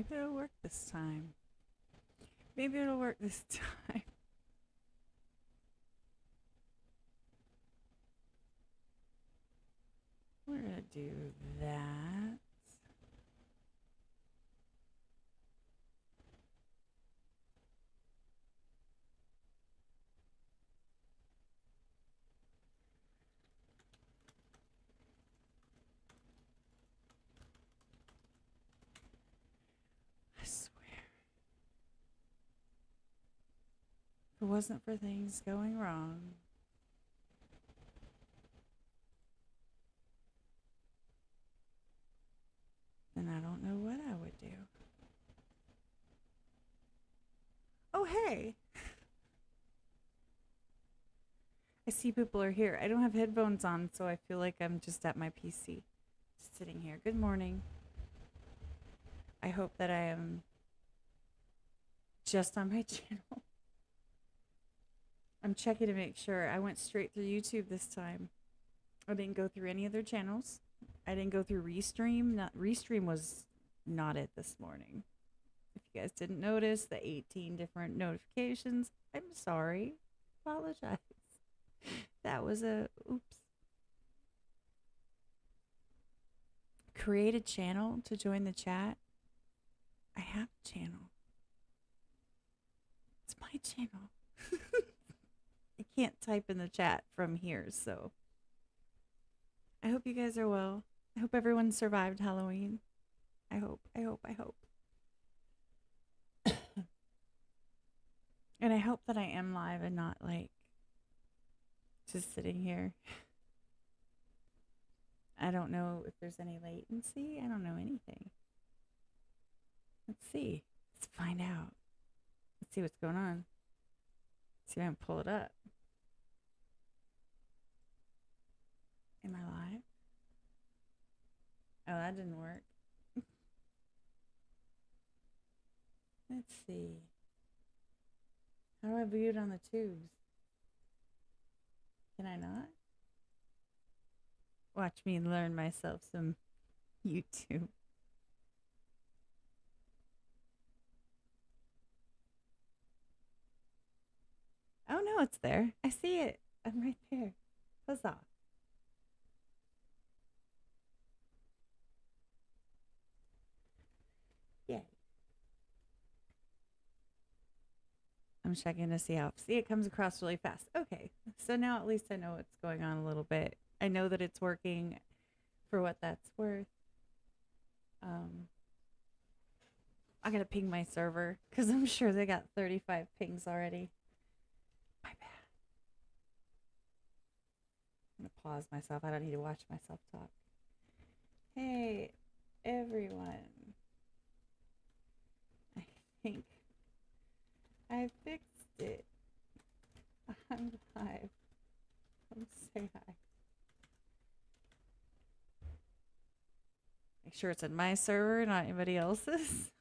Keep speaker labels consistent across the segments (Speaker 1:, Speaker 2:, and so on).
Speaker 1: Maybe it'll work this time. Maybe it'll work this time. We're gonna do that. I swear. If it wasn't for things going wrong, then I don't know what I would do. Oh, hey! I see people are here. I don't have headphones on, so I feel like I'm just at my PC. Just sitting here. Good morning. I hope that I am just on my channel. I'm checking to make sure. I went straight through YouTube this time. I didn't go through any other channels. I didn't go through Restream. Restream was not it this morning. If you guys didn't notice the 18 different notifications, I'm sorry. Apologize. That was a oops. Create a channel to join the chat. I have a channel. It's my channel. I can't type in the chat from here, so I hope you guys are well. I hope everyone survived Halloween. I hope. And I hope that I am live and not like just sitting here. I don't know if there's any latency. I don't know anything. Let's see. Let's find out. Let's see what's going on. See if I can pull it up. Am I live? Oh, that didn't work. Let's see. How do I view it on the tubes? Can I not? Watch me learn myself some YouTube. Oh no, it's there. I see it. I'm right there. Huzzah. Yay. I'm checking to see how. See, it comes across really fast. Okay, so now at least I know what's going on a little bit. I know that it's working for what that's worth. I gotta ping my server because I'm sure they got 35 pings already. My bad. I'm gonna pause myself. I don't need to watch myself talk. Hey, everyone. I think I fixed it. I'm live. Come say hi. Make sure it's in my server, not anybody else's.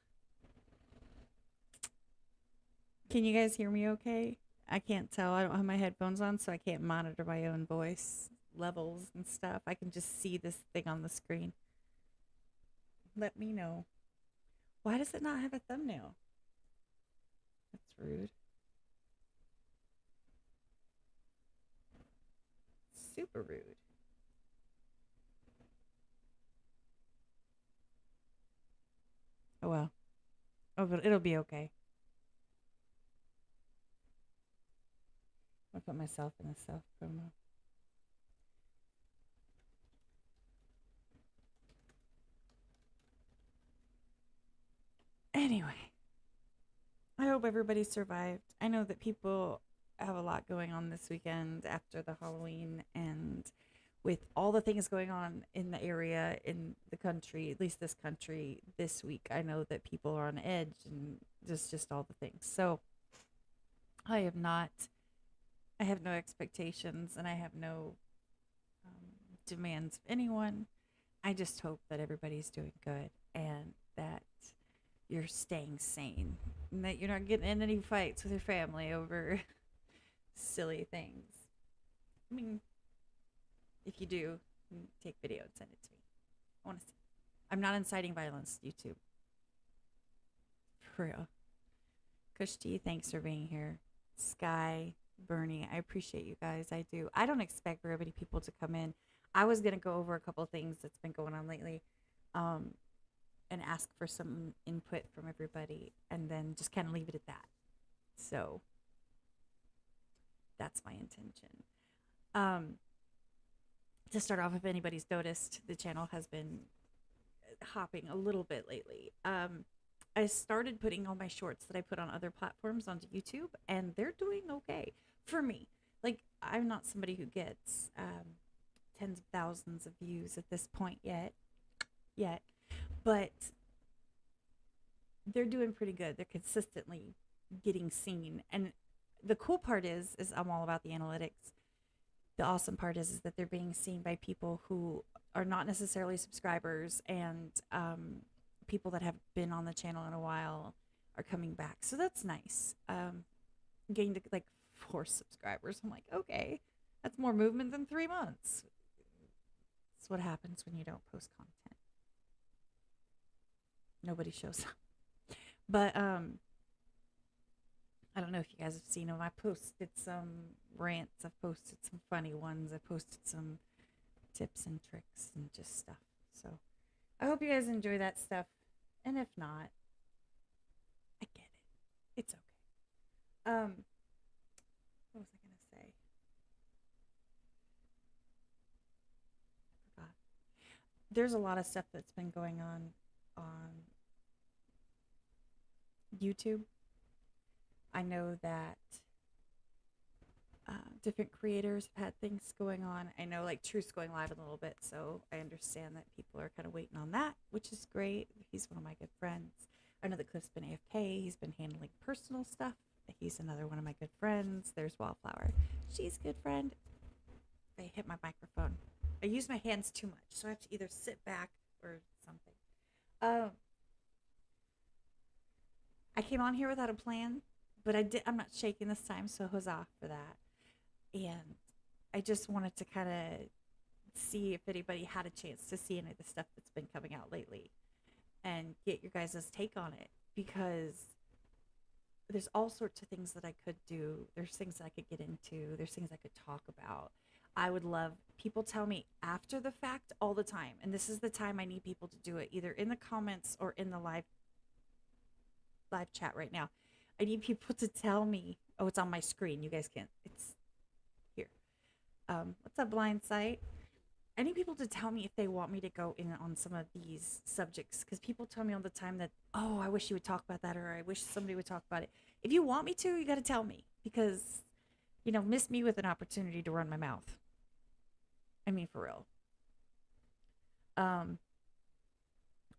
Speaker 1: Can you guys hear me okay? I can't tell. I don't have my headphones on, so I can't monitor my own voice levels and stuff. I can just see this thing on the screen. Let me know. Why does it not have a thumbnail? That's rude. Super rude. Oh well. Oh, but it'll be okay. I'll put myself in the self promo. Anyway, I hope everybody survived. I know that people have a lot going on this weekend after the Halloween, and with all the things going on in the area, in the country, at least this country this week, I know that people are on edge and just all the things. So I have no expectations, and I have no demands of anyone. I just hope that everybody's doing good and that you're staying sane and that you're not getting in any fights with your family over silly things. I mean, if you do, take video and send it to me. I want to see. I'm not inciting violence, YouTube. For real. Kush T, thanks for being here. Sky, Bernie, I appreciate you guys. I do. I don't expect very many people to come in. I was gonna go over a couple of things that's been going on lately, um, and ask for some input from everybody, and then just kind of leave it at that. So that's my intention. Um, to start off, if anybody's noticed, the channel has been hopping a little bit lately. I started putting all my shorts that I put on other platforms onto YouTube, and they're doing okay for me. Like, I'm not somebody who gets tens of thousands of views at this point yet, but they're doing pretty good. They're consistently getting seen, and the cool part is I'm all about the analytics. The awesome part is that they're being seen by people who are not necessarily subscribers, and people that have been on the channel in a while are coming back. So that's nice. Gained like 4 subscribers. I'm like, okay, that's more movement than 3 months. That's what happens when you don't post content. Nobody shows up. But I don't know if you guys have seen them. I posted some rants. I've posted some funny ones. I posted some tips and tricks and just stuff. So I hope you guys enjoy that stuff. And if not, I get it. It's okay. What was I gonna say? I forgot. There's a lot of stuff that's been going on YouTube. I know that different creators have had things going on. I know like Truth's going live in a little bit, so I understand that people are kind of waiting on that, which is great. He's one of my good friends. I know that Cliff's been AFK. He's been handling personal stuff. He's another one of my good friends. There's Wildflower. She's a good friend. I hit my microphone. I use my hands too much, so I have to either sit back or something. I came on here without a plan, but I'm not shaking this time, so huzzah for that. And I just wanted to kind of see if anybody had a chance to see any of the stuff that's been coming out lately and get your guys' take on it, because there's all sorts of things that I could do. There's things that I could get into. There's things I could talk about. I would love, people tell me after the fact all the time, and this is the time I need people to do it, either in the comments or in the live chat right now. I need people to tell me, oh, it's on my screen. You guys can't, it's here. What's up, Blind Sight? I need people to tell me if they want me to go in on some of these subjects, because people tell me all the time that, oh, I wish you would talk about that, or I wish somebody would talk about it. If you want me to, you got to tell me, because, you know, miss me with an opportunity to run my mouth. I mean, for real. I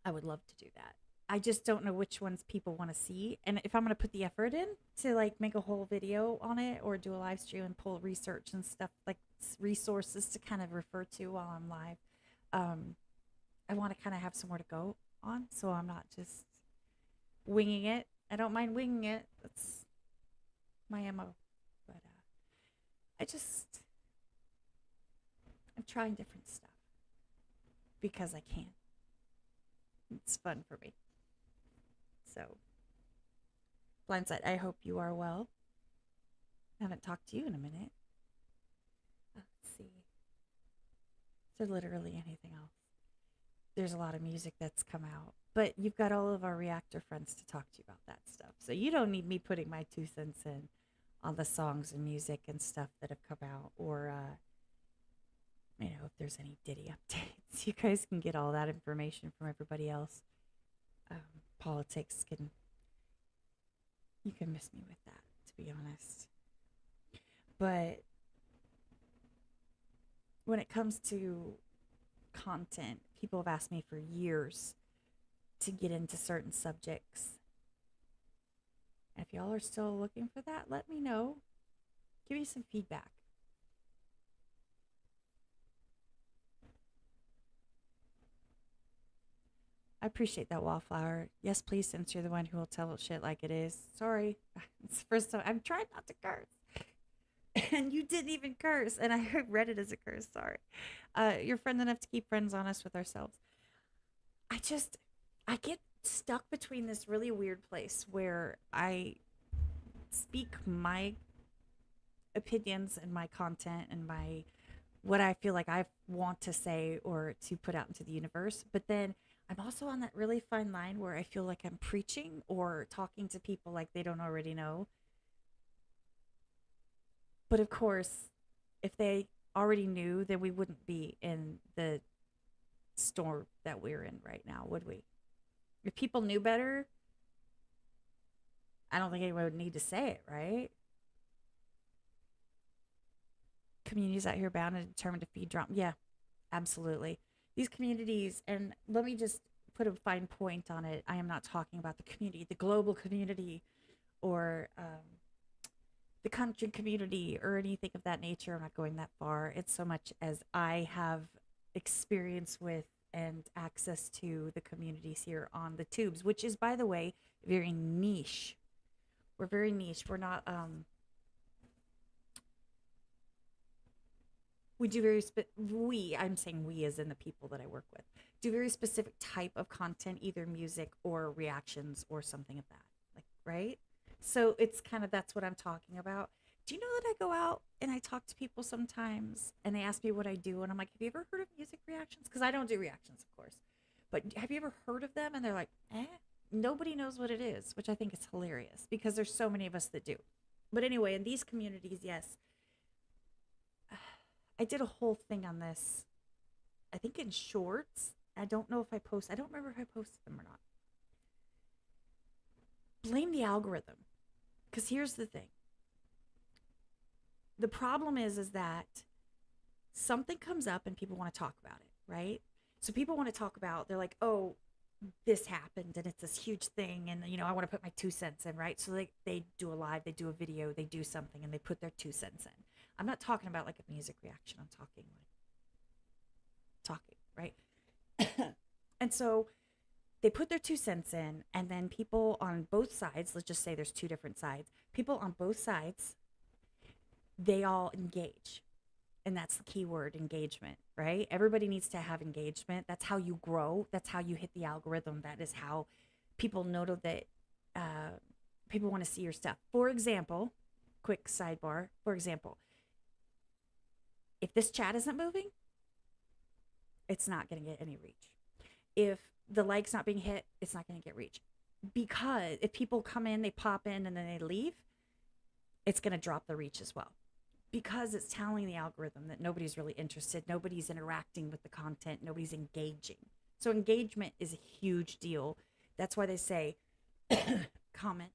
Speaker 1: would love to do that. I just don't know which ones people want to see, and if I'm going to put the effort in to like make a whole video on it or do a live stream and pull research and stuff, like resources to kind of refer to while I'm live. I want to kind of have somewhere to go on, so I'm not just winging it. I don't mind winging it. That's my MO. But I'm trying different stuff because I can. It's fun for me. So, Blindside, I hope you are well. I haven't talked to you in a minute. Let's see. Is there literally anything else? There's a lot of music that's come out, but you've got all of our reactor friends to talk to you about that stuff. So you don't need me putting my 2 cents in on the songs and music and stuff that have come out, or you know, if there's any Diddy updates. You guys can get all that information from everybody else. Politics you can miss me with that, to be honest. But when it comes to content, people have asked me for years to get into certain subjects. And if y'all are still looking for that, let me know. Give me some feedback. I appreciate that, Wallflower. Yes, please, since you're the one who will tell shit like it is. Sorry. It's the first time. I'm trying not to curse. And you didn't even curse. And I read it as a curse. Sorry. You're friend enough to keep friends honest with ourselves. I get stuck between this really weird place where I speak my opinions and my content and my what I feel like I want to say or to put out into the universe. But then I'm also on that really fine line where I feel like I'm preaching or talking to people like they don't already know. But of course, if they already knew, then we wouldn't be in the storm that we're in right now, would we? If people knew better, I don't think anyone would need to say it, right? Communities out here bound and determined to feed drama. Yeah, absolutely. These communities, and let me just put a fine point on it. I am not talking about the community, the global community, or the country community, or anything of that nature. I'm not going that far. It's so much as I have experience with and access to the communities here on the tubes, which is, by the way, very niche. We're very niche. We're not we do I'm saying we as in the people that I work with, do very specific type of content, either music or reactions or something of that, like, right? So it's kind of, that's what I'm talking about. Do you know that I go out and I talk to people sometimes and they ask me what I do, and I'm like, have you ever heard of music reactions? Because I don't do reactions, of course, but have you ever heard of them? And they're like, nobody knows what it is, which I think is hilarious because there's so many of us that do. But anyway, in these communities, yes, I did a whole thing on this, I think in shorts. I don't know if I don't remember if I posted them or not. Blame the algorithm. Because here's the thing. The problem is that something comes up and people want to talk about it, right? So people want to talk about, they're like, oh, this happened and it's this huge thing, and I want to put my 2 cents in, right? So they do a live, they do a video, they do something, and they put their 2 cents in. I'm not talking about like a music reaction. I'm talking right? And so they put their 2 cents in, and then people on both sides, let's just say there's two different sides, people on both sides, they all engage. And that's the key word, engagement, right? Everybody needs to have engagement. That's how you grow. That's how you hit the algorithm. That is how people know that people want to see your stuff. For example, quick sidebar, for example, if this chat isn't moving, it's not going to get any reach. If the like's not being hit, it's not going to get reach. Because if people come in, they pop in, and then they leave, it's going to drop the reach as well. Because it's telling the algorithm that nobody's really interested, nobody's interacting with the content, nobody's engaging. So engagement is a huge deal. That's why they say comment.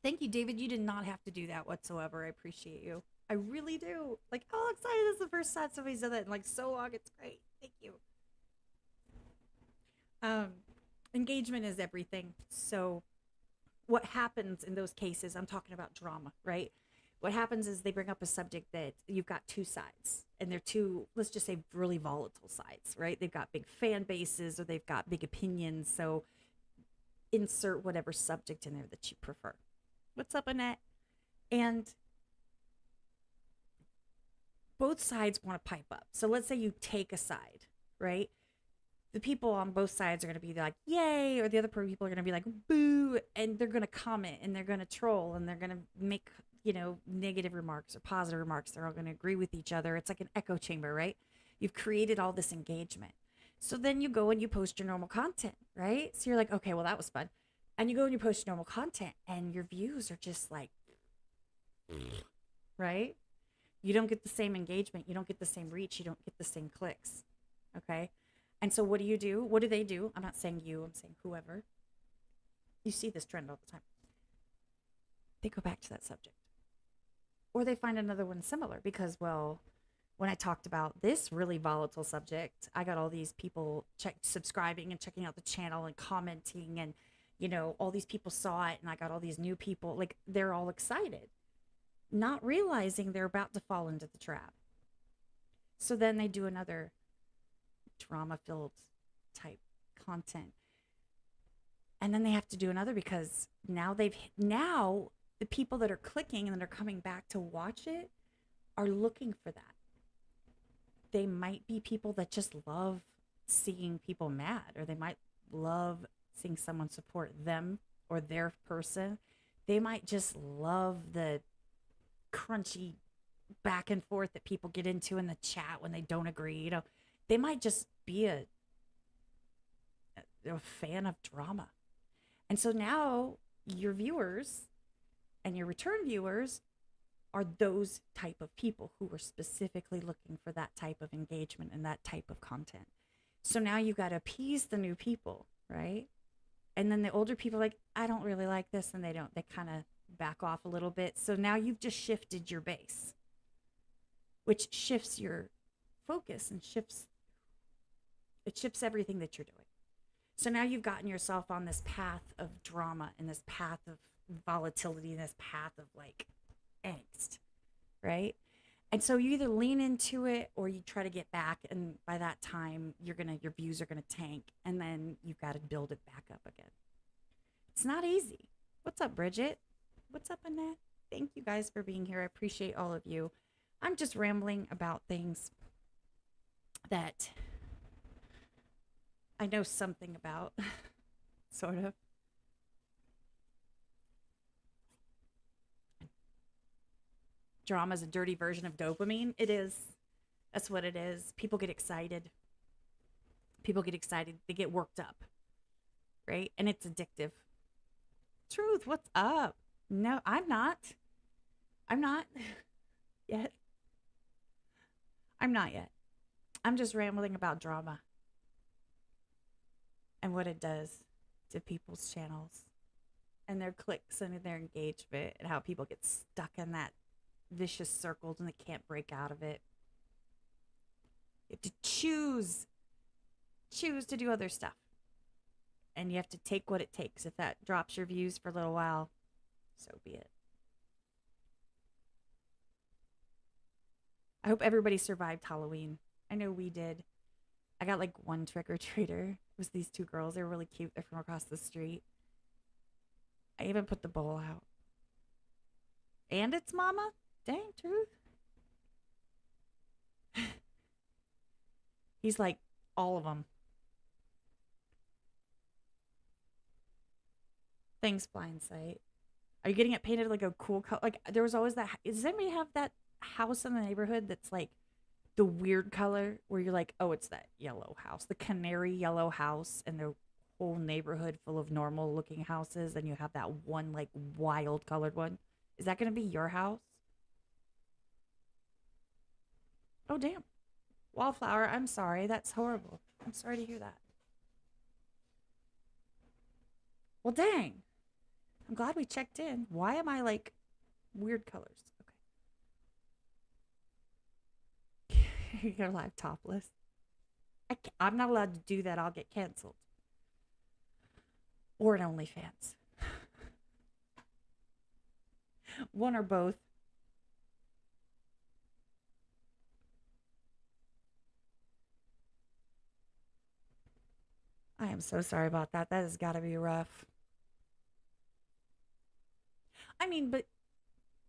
Speaker 1: Thank you, David. You did not have to do that whatsoever. I appreciate you. I really do. Like, oh, excited. This is the first time somebody said that in like so long. It's great. Thank you. Engagement is everything. So what happens in those cases, I'm talking about drama, right? What happens is they bring up a subject that you've got two sides, and they're two, let's just say, really volatile sides, right? They've got big fan bases, or they've got big opinions. So insert whatever subject in there that you prefer. What's up, Annette? And both sides want to pipe up. So let's say you take a side, right? The people on both sides are going to be like, yay, or the other people are going to be like, boo, and they're going to comment, and they're going to troll, and they're going to make, negative remarks or positive remarks. They're all going to agree with each other. It's like an echo chamber, right? You've created all this engagement. So then you go and you post your normal content, right? So you're like, okay, well, that was fun. And you go and you post your normal content, and your views are just like, right? You don't get the same engagement. You don't get the same reach. You don't get the same clicks. Okay. And so what do you do? What do they do? I'm not saying you, I'm saying whoever. You see this trend all the time. They go back to that subject. Or they find another one similar because, well, when I talked about this really volatile subject, I got all these people subscribing and checking out the channel and commenting, and, all these people saw it, and I got all these new people. Like, they're all excited, not realizing they're about to fall into the trap. So then they do another drama-filled type content. And then they have to do another because now the people that are clicking and that are coming back to watch it are looking for that. They might be people that just love seeing people mad, or they might love seeing someone support them or their person. They might just love the crunchy back and forth that people get into in the chat when they don't agree. They might just be a fan of drama. And so now your viewers and your return viewers are those type of people who are specifically looking for that type of engagement and that type of content. So now you've got to appease the new people, right? And then the older people are like, I don't really like this, and they kind of back off a little bit. So now you've just shifted your base, which shifts your focus and shifts everything that you're doing. So now you've gotten yourself on this path of drama and this path of volatility and this path of like angst, right? And so you either lean into it or you try to get back, and by that time your views are gonna tank, and then you've got to build it back up again. It's not easy. What's up, Bridget? What's up, Annette? Thank you guys for being here. I appreciate all of you. I'm just rambling about things that I know something about, sort of. Drama is a dirty version of dopamine. It is. That's what it is. People get excited. They get worked up, right? And it's addictive. Truth, what's up? No, I'm not yet. I'm not yet. I'm just rambling about drama and what it does to people's channels and their clicks and their engagement, and how people get stuck in that vicious circles and they can't break out of it. You have to choose to do other stuff, and you have to take what it takes. If that drops your views for a little while, so be it. I hope everybody survived Halloween. I know we did. I got like one trick-or-treater. It was these two girls. They were really cute. They're from across the street. I even put the bowl out. And it's Mama? Dang, Truth. He's like, all of them. Thanks, Blindsight. Are you getting it painted like a cool color? Like, there was always that. Does anybody have that house in the neighborhood that's like the weird color where you're like, oh, it's that yellow house, the canary yellow house, and the whole neighborhood full of normal looking houses, and you have that one like wild colored one? Is that going to be your house? Oh, damn. Wallflower, I'm sorry. That's horrible. I'm sorry to hear that. Well, dang. I'm glad we checked in. Why am I like weird colors? Okay. You're live topless. I'm not allowed to do that. I'll get canceled. Or an OnlyFans. One or both. I am so sorry about that. That has got to be rough. I mean, but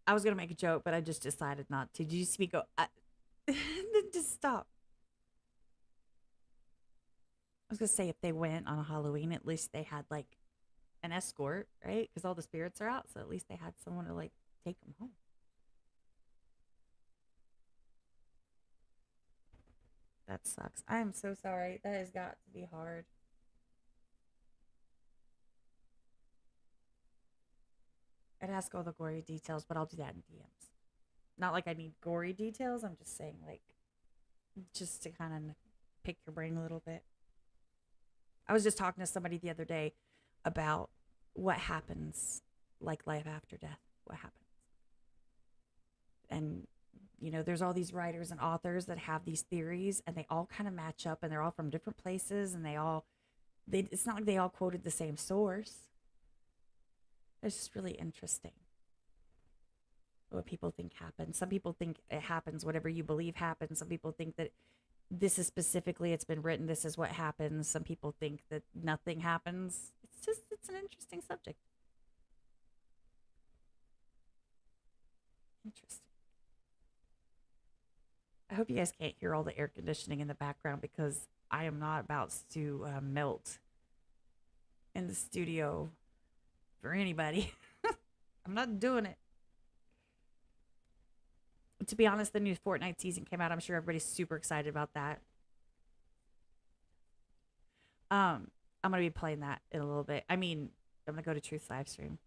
Speaker 1: I was going to make a joke, but I just decided not to. Did you see me go, just stop. I was going to say, if they went on a Halloween, at least they had like an escort, right? Because all the spirits are out. So at least they had someone to like take them home. That sucks. I am so sorry. That has got to be hard. I'd ask all the gory details, but I'll do that in DMs. Not like I need gory details. I'm just saying, like, just to kind of pick your brain a little bit. I was just talking to somebody the other day about what happens, like life after death. What happens? And, you know, there's all these writers and authors that have these theories, and they all kind of match up, and they're all from different places, and it's not like they all quoted the same source. It's just really interesting what people think happens. Some people think it happens, whatever you believe happens. Some people think that this is specifically, it's been written, this is what happens. Some people think that nothing happens. It's an interesting subject. Interesting. I hope you guys can't hear all the air conditioning in the background, because I am not about to melt in the studio for anybody. I'm not doing it. To be honest, the new Fortnite season came out. I'm sure everybody's super excited about that. I'm gonna be playing that in a little bit. I mean, I'm gonna go to Truth live stream.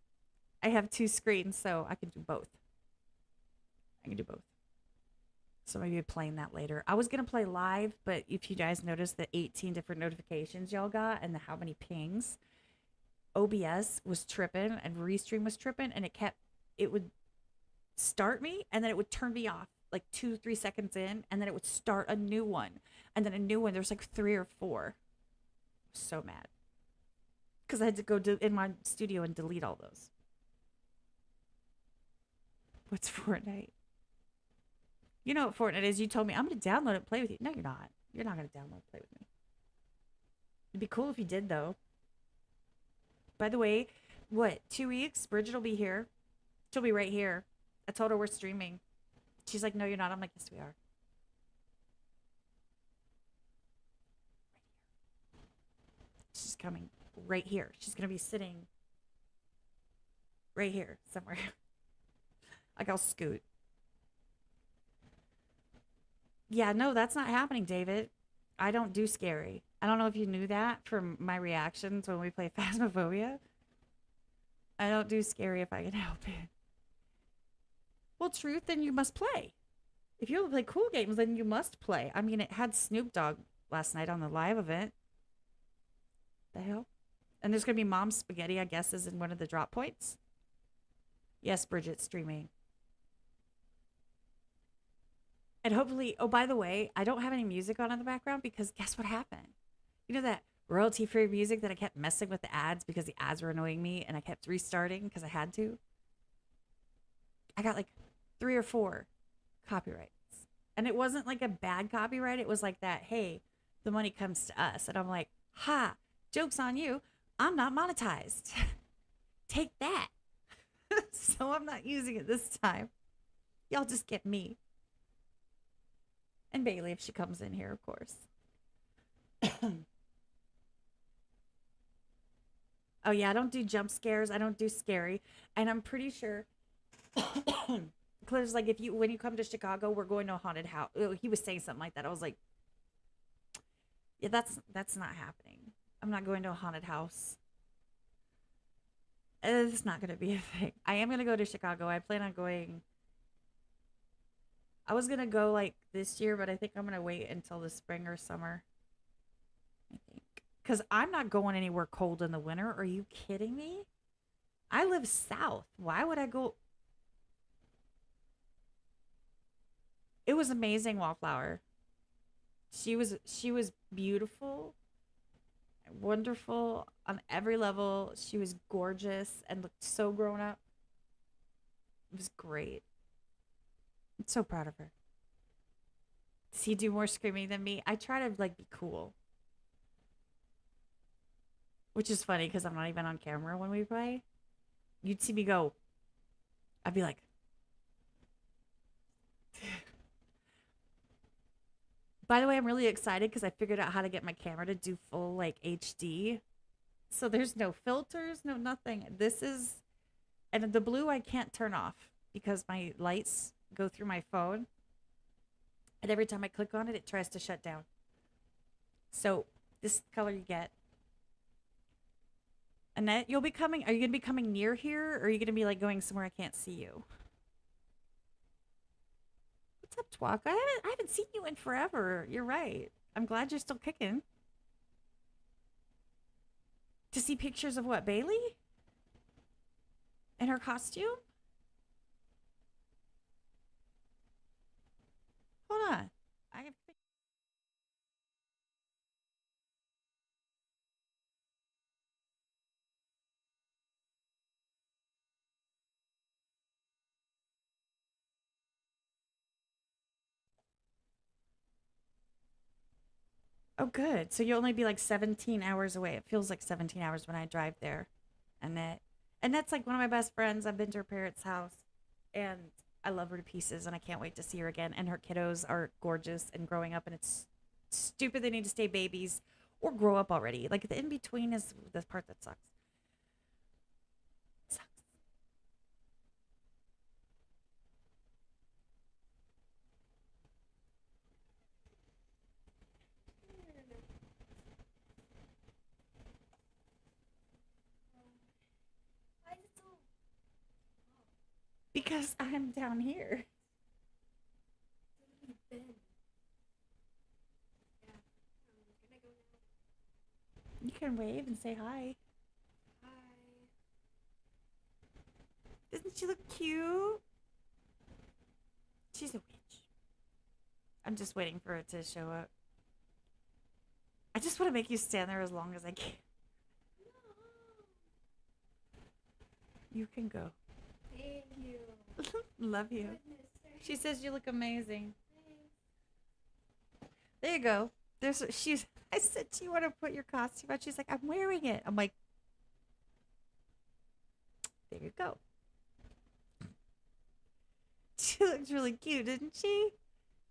Speaker 1: I have two screens, so I can do both. I can do both. So maybe playing that later. I was gonna play live, but if you guys noticed the 18 different notifications y'all got and the how many pings, OBS was tripping and Restream was tripping, and it would start me and then it would turn me off like 2 3 seconds in, and then it would start a new one, and then a new one. There's like 3 or 4. So mad because I had to go in my studio and delete all those. What's Fortnite? You know what Fortnite is. You told me I'm going to download it and play with you. No, you're not. You're not going to download and play with me. It'd be cool if you did, though. By the way, what, 2 weeks? Bridget will be here. She'll be right here. I told her we're streaming. She's like, no, you're not. I'm like, yes, we are. She's coming right here. She's going to be sitting right here somewhere. Like, I'll scoot. Yeah, no, that's not happening, David. I don't do scary. I don't know if you knew that from my reactions when we play Phasmophobia. I don't do scary if I can help it. Well, truth, then you must play. If you play cool games, then you must play. I mean, it had Snoop Dogg last night on the live event. The hell? And there's going to be Mom's Spaghetti, I guess, is in one of the drop points. Yes, Bridget, streaming. And hopefully, oh, by the way, I don't have any music on in the background because guess what happened? You know that royalty-free music that I kept messing with the ads because the ads were annoying me and I kept restarting because I had to? I got like 3 or 4 copyrights. And it wasn't like a bad copyright. It was like that, hey, the money comes to us. And I'm like, ha, joke's on you. I'm not monetized. Take that. So I'm not using it this time. Y'all just get me. And Bailey, if she comes in here, of course. Oh, yeah, I don't do jump scares. I don't do scary. And I'm pretty sure Cliff's like, when you come to Chicago, we're going to a haunted house. He was saying something like that. I was like, yeah, that's not happening. I'm not going to a haunted house. It's not going to be a thing. I am going to go to Chicago. I plan on going. I was going to go like this year, but I think I'm going to wait until the spring or summer. I think. Because I'm not going anywhere cold in the winter. Are you kidding me? I live south. Why would I go? It was amazing, Wallflower. She was beautiful, wonderful on every level. She was gorgeous and looked so grown up. It was great. I'm so proud of her. Does he do more screaming than me? I try to like be cool. Which is funny because I'm not even on camera when we play. You'd see me go. I'd be like. By the way, I'm really excited because I figured out how to get my camera to do full like HD. So there's no filters, no nothing. And the blue I can't turn off because my lights go through my phone. And every time I click on it, it tries to shut down. So this color you get. Annette, are you going to be coming near here? Or are you going to be like going somewhere I can't see you? What's up, Twalk? I haven't seen you in forever. You're right. I'm glad you're still kicking. To see pictures of what, Bailey? In her costume? Hold on. I have. Oh, good. So you'll only be like 17 hours away. It feels like 17 hours when I drive there. And that's like one of my best friends. I've been to her parents' house and I love her to pieces and I can't wait to see her again. And her kiddos are gorgeous and growing up, and it's stupid they need to stay babies or grow up already. Like the in between is the part that sucks. Sucks. Because I'm down here. You can wave and say hi. Doesn't she look cute? She's a witch. I'm just waiting for it to show up. I just want to make you stand there as long as I can. You can go.
Speaker 2: Thank you.
Speaker 1: Love you.
Speaker 2: Goodness,
Speaker 1: She says you look amazing. There you go. She's. I said, "Do you want to put your costume on?" She's like, "I'm wearing it." I'm like, "There you go." She looks really cute, didn't she?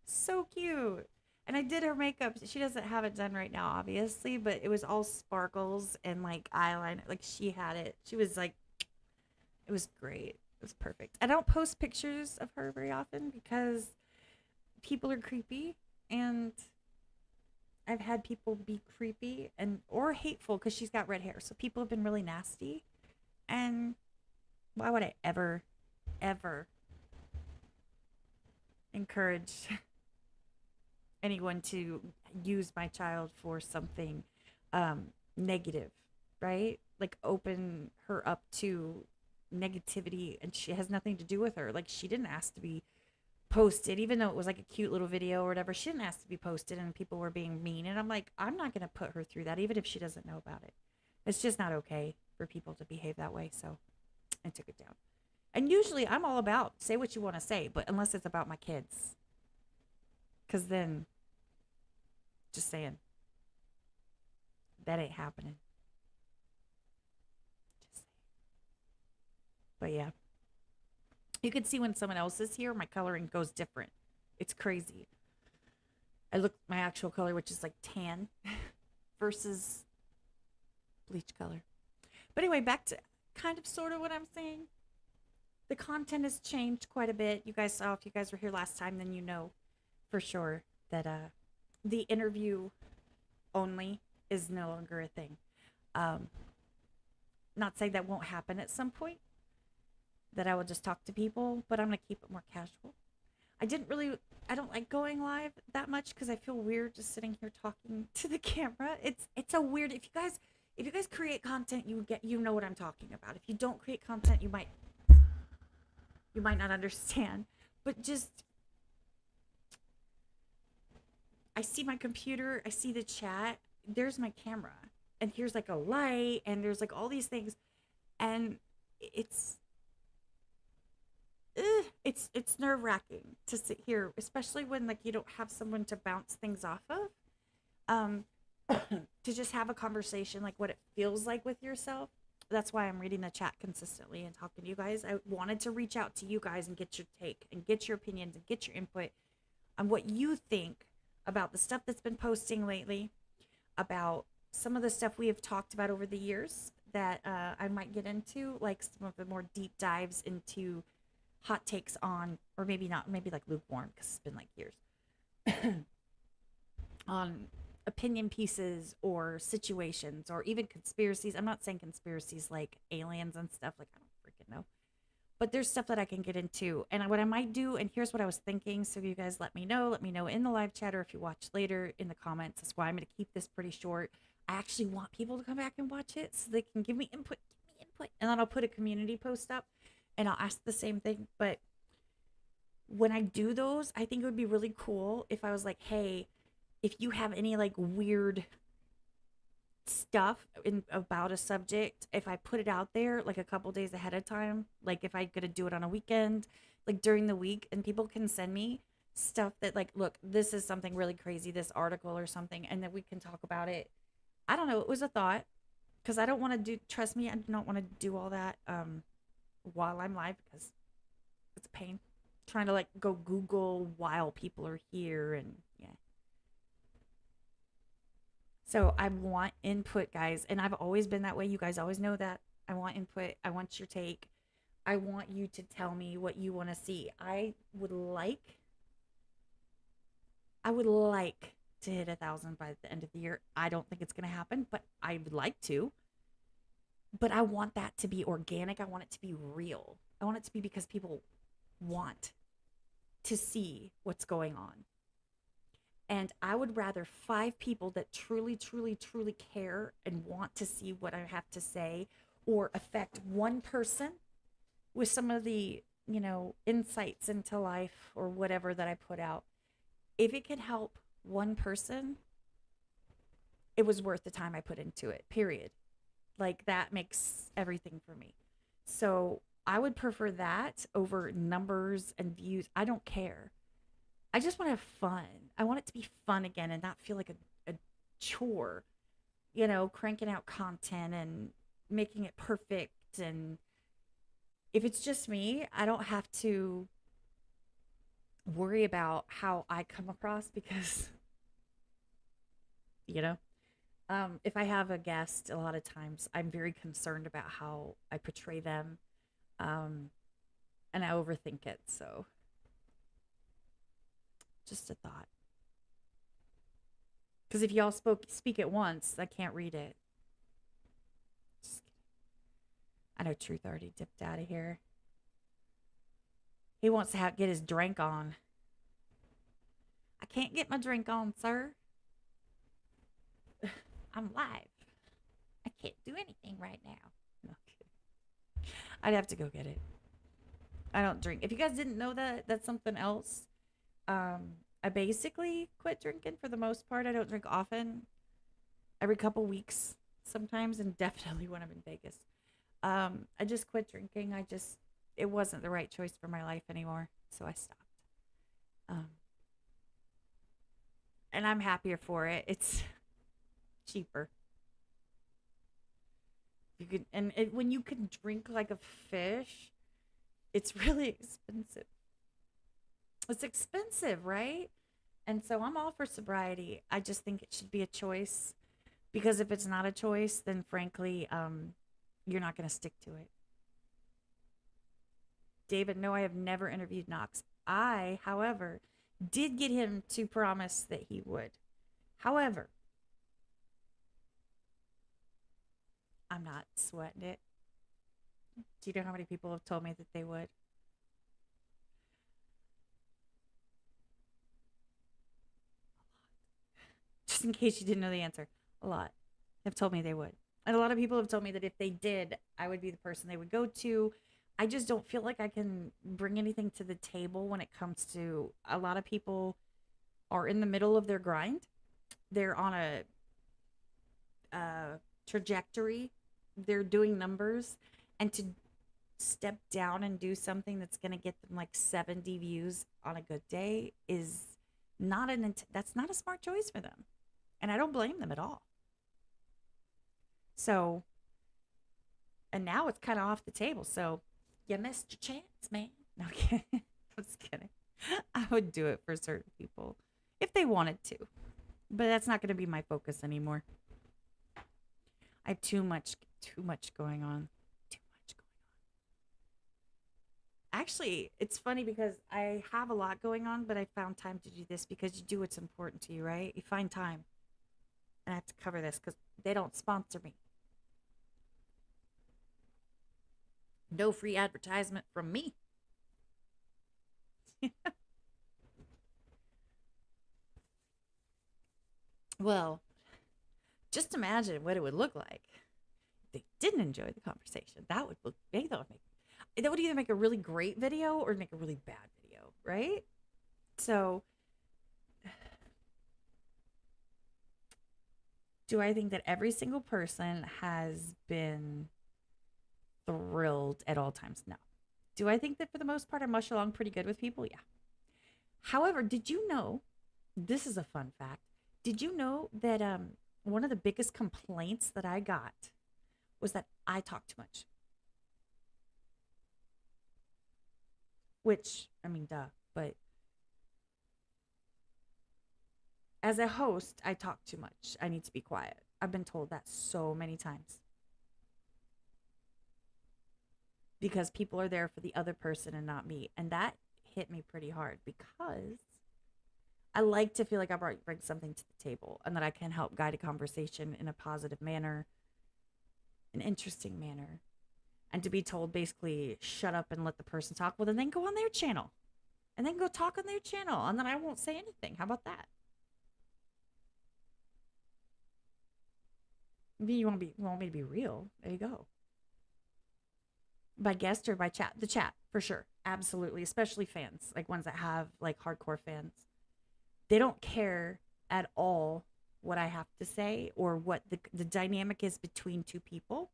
Speaker 1: So cute. And I did her makeup. She doesn't have it done right now, obviously, but it was all sparkles and like eyeliner. Like she had it. She was like, it was great. It was perfect. I don't post pictures of her very often because people are creepy, and I've had people be creepy and or hateful because she's got red hair. So people have been really nasty. And why would I ever encourage anyone to use my child for something negative, right? Like open her up to negativity, and she has nothing to do with her. Like she didn't ask to be posted, even though it was like a cute little video or whatever. She didn't ask to be posted, and people were being mean. And I'm like, I'm not gonna put her through that, even if she doesn't know about it. It's just not okay for people to behave that way. So I took it down. And usually I'm all about say what you want to say, but unless it's about my kids, because then just saying that ain't happening. Just saying. But yeah, you can see when someone else is here, my coloring goes different. It's crazy. I look my actual color, which is like tan, versus bleach color. But anyway, back to kind of sort of what I'm saying. The content has changed quite a bit. You guys saw, if you guys were here last time, then you know for sure that the interview only is no longer a thing. Um, Not saying that won't happen at some point, that I will just talk to people, but I'm going to keep it more casual. I don't like going live that much because I feel weird just sitting here talking to the camera. It's a weird, if you guys create content, you know what I'm talking about. If you don't create content, you might not understand. But just, I see my computer, I see the chat, there's my camera, and here's like a light, and there's like all these things, and it's it's nerve wracking to sit here, especially when like you don't have someone to bounce things off of. Um, to just have a conversation like what it feels like with yourself. That's why I'm reading the chat consistently and talking to you guys. I wanted to reach out to you guys and get your take and get your opinions and get your input on what you think about the stuff that's been posting lately, about some of the stuff we have talked about over the years that I might get into, like some of the more deep dives into hot takes on, or maybe not, maybe like lukewarm because it's been like years, on opinion pieces or situations or even conspiracies. I'm not saying conspiracies like aliens and stuff, like I don't freaking know. But there's stuff that I can get into. And what I might do, and here's what I was thinking, so you guys let me know. Let me know in the live chat, or if you watch later in the comments. That's why I'm going to keep this pretty short. I actually want people to come back and watch it so they can give me input. And then I'll put a community post up and I'll ask the same thing. But when I do those, I think it would be really cool if I was like, hey, if you have any like weird stuff about a subject, if I put it out there like a couple days ahead of time, like if I gotta do it on a weekend, like during the week, and people can send me stuff that like, look, this is something really crazy, this article or something, and then we can talk about it. I don't know, it was a thought, because I don't want to do, trust me, I don't want to do all that while I'm live, because it's a pain trying to like go Google while people are here, and yeah. So I want input, guys. And I've always been that way. You guys always know that. I want input. I want your take. I want you to tell me what you want to see. I would like to hit 1,000 by the end of the year. I don't think it's going to happen, but I would like to. But I want that to be organic. I want it to be real. I want it to be because people want to see what's going on. And I would rather 5 people that truly, truly, truly care and want to see what I have to say or affect one person with some of the, insights into life or whatever that I put out. If it could help one person, it was worth the time I put into it, period. Like that makes everything for me. So I would prefer that over numbers and views. I don't care. I just want to have fun. I want it to be fun again and not feel like a chore, cranking out content and making it perfect. And if it's just me, I don't have to worry about how I come across because, you know, if I have a guest, a lot of times I'm very concerned about how I portray them, um, and I overthink it. So, just a thought. Because if y'all speak at once, I can't read it. Just I know Truth already dipped out of here. He wants to get his drink on. I can't get my drink on, sir. I'm live. I can't do anything right now. No kidding. I'd have to go get it. I don't drink. If you guys didn't know that, that's something else. I basically quit drinking for the most part. I don't drink often. Every couple weeks sometimes, and definitely when I'm in Vegas. I just quit drinking. It wasn't the right choice for my life anymore, so I stopped. Um, and I'm happier for it. It's cheaper. You could, when you can drink like a fish, it's really expensive. It's expensive, right? And so I'm all for sobriety. I just think it should be a choice because if it's not a choice, then frankly, you're not going to stick to it. David, no, I have never interviewed Knox. I, however, did get him to promise that he would. However, I'm not sweating it. Do you know how many people have told me that they would? Just in case you didn't know the answer, a lot have told me they would. And a lot of people have told me that if they did, I would be the person they would go to. I just don't feel like I can bring anything to the table when it comes to a lot of people are in the middle of their grind. They're on a trajectory. They're doing numbers, and to step down and do something that's going to get them like 70 views on a good day is that's not a smart choice for them. And I don't blame them at all. So, and now it's kind of off the table. So, you missed your chance, man. No, okay. I'm just kidding. I would do it for certain people if they wanted to, but that's not going to be my focus anymore. I have too much going on. Too much going on. Actually, it's funny because I have a lot going on, but I found time to do this because you do what's important to you, right? You find time. And I have to cover this because they don't sponsor me. No free advertisement from me. Well, just imagine what it would look like if they didn't enjoy the conversation. That would either make a really great video or make a really bad video, right? So, do I think that every single person has been thrilled at all times? No. Do I think that for the most part I mush along pretty good with people? Yeah. However, did you know, this is a fun fact, did you know that one of the biggest complaints that I got was that I talk too much? Which, I mean, duh, but As a host, I talk too much. I need to be quiet. I've been told that so many times because people are there for the other person and not me. And that hit me pretty hard because I like to feel like I bring something to the table and that I can help guide a conversation in a positive manner, an interesting manner. And to be told basically, shut up and let the person talk, well, then go on their channel and then go talk on their channel. And then I won't say anything. How about that? You want me to be real? There you go. By guest or by chat? The chat for sure, absolutely. Especially fans, like ones that have like hardcore fans. They don't care at all what I have to say or what the dynamic is between two people.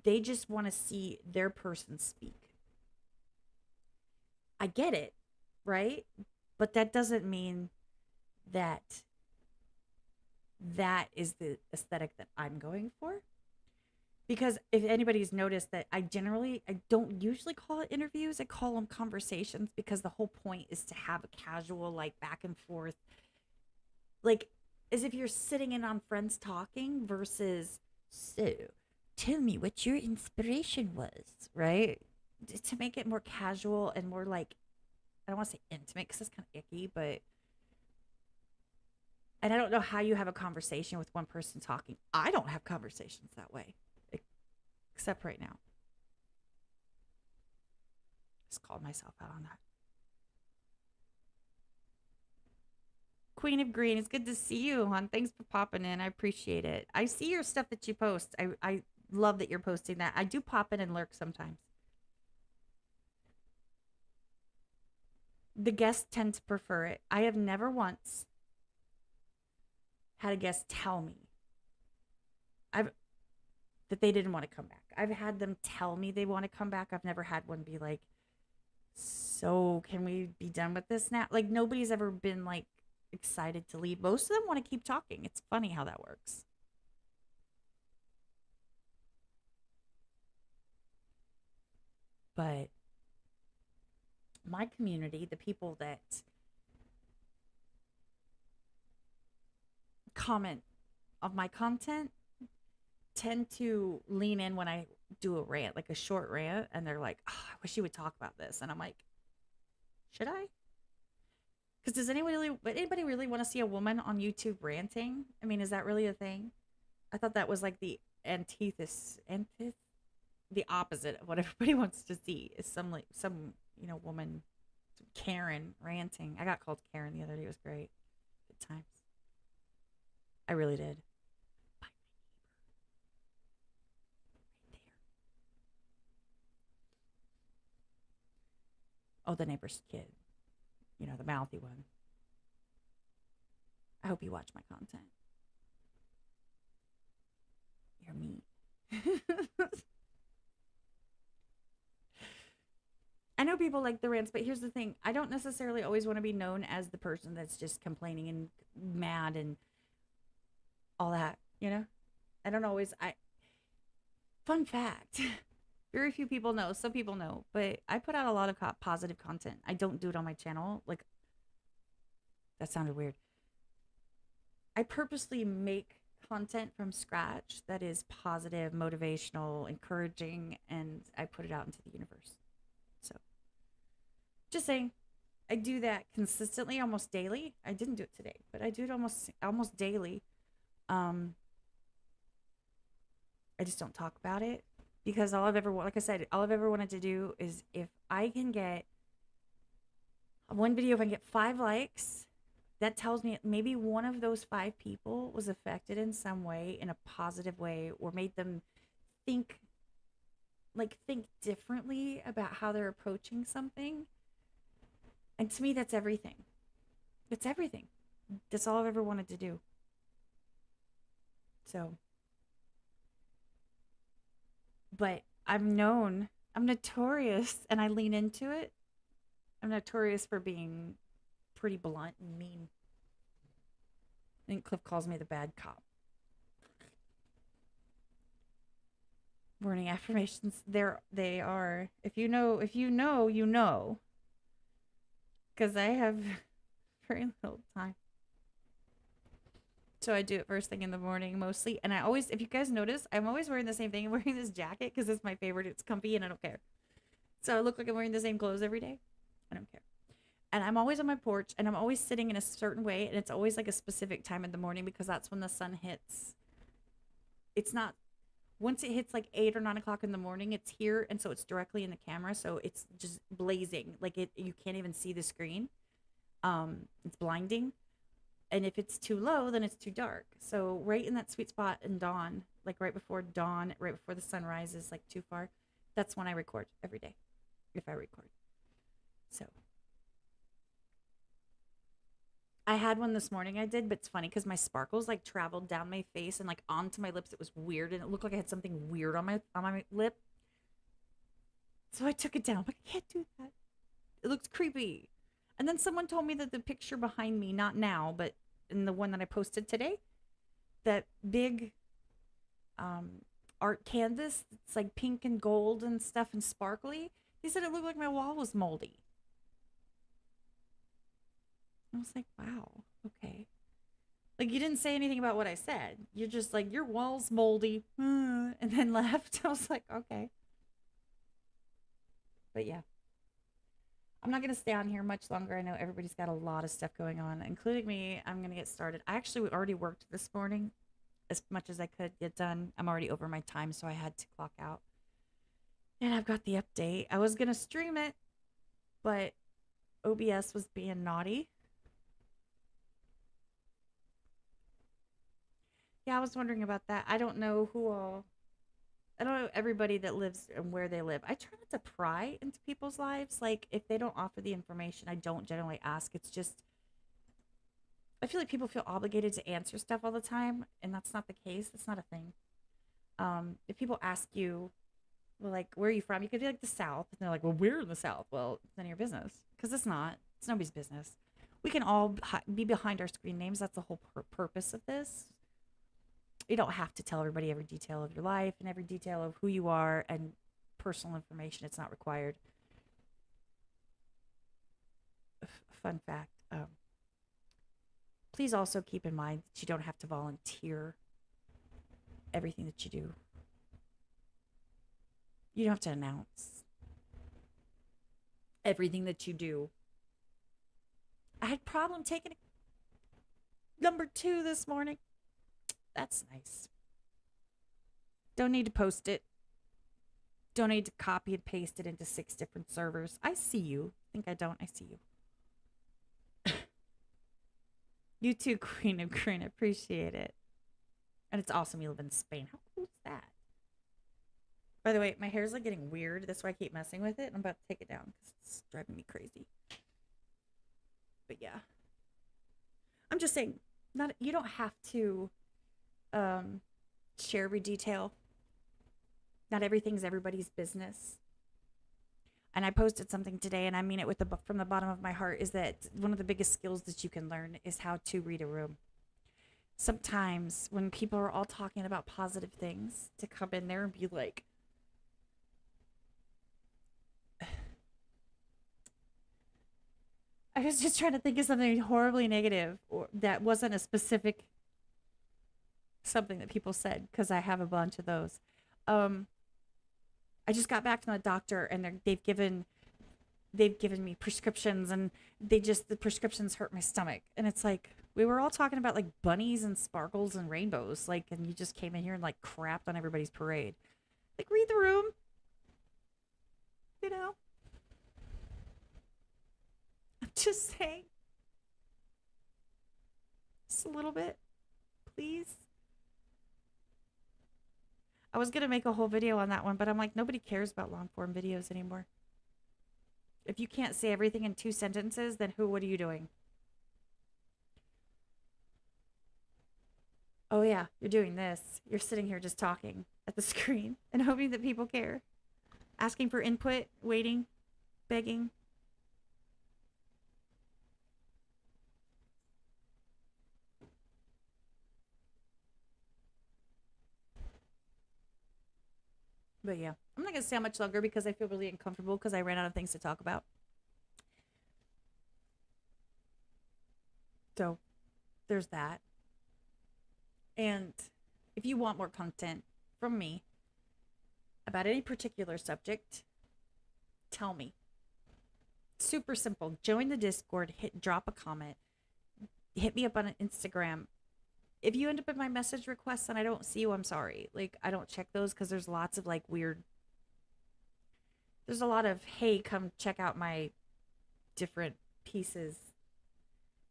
Speaker 1: They just want to see their person speak. I get it, right? But that doesn't mean that that is the aesthetic that I'm going for. Because if anybody's noticed that I don't usually call it interviews, I call them conversations because the whole point is to have a casual, like back and forth, like as if you're sitting in on friends talking versus, so tell me what your inspiration was, right? To make it more casual and more like, I don't want to say intimate because that's kind of icky, but, and I don't know how you have a conversation with one person talking. I don't have conversations that way, except right now. Just called myself out on that. Queen of Green, it's good to see you, hon. Thanks for popping in. I appreciate it. I see your stuff that you post. I love that you're posting that. I do pop in and lurk sometimes. The guests tend to prefer it. I have never once had a guest tell me I've that they didn't want to come back. I've had them tell me they want to come back. I've never had one be like, so can we be done with this now? Like nobody's ever been like excited to leave. Most of them want to keep talking. It's funny how that works. But my community, the people that comment of my content, tend to lean in when I do a rant, like a short rant, and they're like, oh, I wish you would talk about this. And I'm like, should I? Because does anybody really want to see a woman on YouTube ranting? I mean, is that really a thing? I thought that was like the the opposite of what everybody wants to see is some woman, some Karen ranting. I got called Karen the other day. It was great. Good times. I really did. By my neighbor, right there. Oh, the neighbor's kid. The mouthy one. I hope you watch my content. You're me. I know people like the rants, but here's the thing. I don't necessarily always want to be known as the person that's just complaining and mad and all that, I don't always fun fact. Very few people know. Some people know, but I put out a lot of positive content. I don't do it on my channel. Like that sounded weird. I purposely make content from scratch that is positive, motivational, encouraging, and I put it out into the universe. So just saying, I do that consistently, almost daily. I didn't do it today, but I do it almost daily. I just don't talk about it because all I've ever wanted to do is if I can get one video, if I can get 5 likes, that tells me maybe one of those 5 people was affected in some way, in a positive way, or made them think differently about how they're approaching something. And to me, that's everything. It's everything. That's all I've ever wanted to do. So, but I'm notorious, and I lean into it. I'm notorious for being pretty blunt and mean. I think Cliff calls me the bad cop. Morning affirmations. They are. If you know, you know. Because I have very little time. So I do it first thing in the morning mostly. And I always, if you guys notice, I'm always wearing the same thing. I'm wearing this jacket because it's my favorite. It's comfy and I don't care. So I look like I'm wearing the same clothes every day. I don't care. And I'm always on my porch and I'm always sitting in a certain way. And it's always like a specific time in the morning because that's when the sun hits. It's not, once it hits like 8 or 9 o'clock in the morning, it's here. And so it's directly in the camera. So it's just blazing. Like you can't even see the screen. It's blinding. And if it's too low, then it's too dark. So right in that sweet spot in dawn, like right before dawn, right before the sun rises, like too far, that's when I record every day, if I record. So I had one this morning I did, but it's funny because my sparkles like traveled down my face and like onto my lips. It was weird and it looked like I had something weird on my lip. So I took it down. I'm like, I can't do that. It looks creepy. And then someone told me that the picture behind me, not now, but in the one that I posted today, that big art canvas, it's like pink and gold and stuff and sparkly. They said it looked like my wall was moldy. I was like, wow, okay. Like you didn't say anything about what I said. You're just like, your wall's moldy, and then left. I was like, okay. But yeah. I'm not going to stay on here much longer. I know everybody's got a lot of stuff going on, including me. I'm going to get started. I actually already worked this morning as much as I could get done. I'm already over my time, so I had to clock out. And I've got the update. I was going to stream it, but OBS was being naughty. Yeah, I was wondering about that. I don't know I don't know everybody that lives and where they live. I try not to pry into people's lives. Like, if they don't offer the information, I don't generally ask. It's just, I feel like people feel obligated to answer stuff all the time, and that's not the case. That's not a thing. If people ask you, well, like, where are you from? You could be like the South, and they're like, well, we're in the South. Well, it's none of your business, because it's not. It's nobody's business. We can all be behind our screen names. That's the whole purpose of this. You don't have to tell everybody every detail of your life and every detail of who you are and personal information. It's not required. Fun fact. Please also keep in mind that you don't have to volunteer everything that you do. You don't have to announce everything that you do. I had a problem taking number 2 this morning. That's nice. Don't need to post it. Don't need to copy and paste it into 6 different servers. I see you. Think I don't? I see you. You too, Queen of Green. I appreciate it. And it's awesome you live in Spain. How cool is that? By the way, my hair's like getting weird. That's why I keep messing with it. I'm about to take it down because it's driving me crazy. But yeah. I'm just saying, you don't have to share every detail. Not everything's everybody's business. And I posted something today, and I mean it from the bottom of my heart, is that one of the biggest skills that you can learn is how to read a room. Sometimes when people are all talking about positive things, to come in there and be like, I was just trying to think of something horribly negative or that wasn't a specific something that people said, because I have a bunch of those. I just got back from the doctor, and they've given me prescriptions, and the prescriptions hurt my stomach. And it's like, we were all talking about like bunnies and sparkles and rainbows, like, and you just came in here and like crapped on everybody's parade. Like, read the room, you know. I'm just saying, just a little bit, please. I was going to make a whole video on that one, but I'm like, nobody cares about long form videos anymore. If you can't say everything in 2 sentences, then what are you doing? Oh yeah, you're doing this. You're sitting here just talking at the screen and hoping that people care. Asking for input, waiting, begging. But yeah, I'm not going to stay on much longer because I feel really uncomfortable because I ran out of things to talk about. So there's that. And if you want more content from me about any particular subject, tell me. Super simple. Join the Discord, drop a comment, hit me up on Instagram. If you end up in my message requests and I don't see you, I'm sorry. Like, I don't check those because there's lots of like weird, there's a lot of, hey, come check out my different pieces.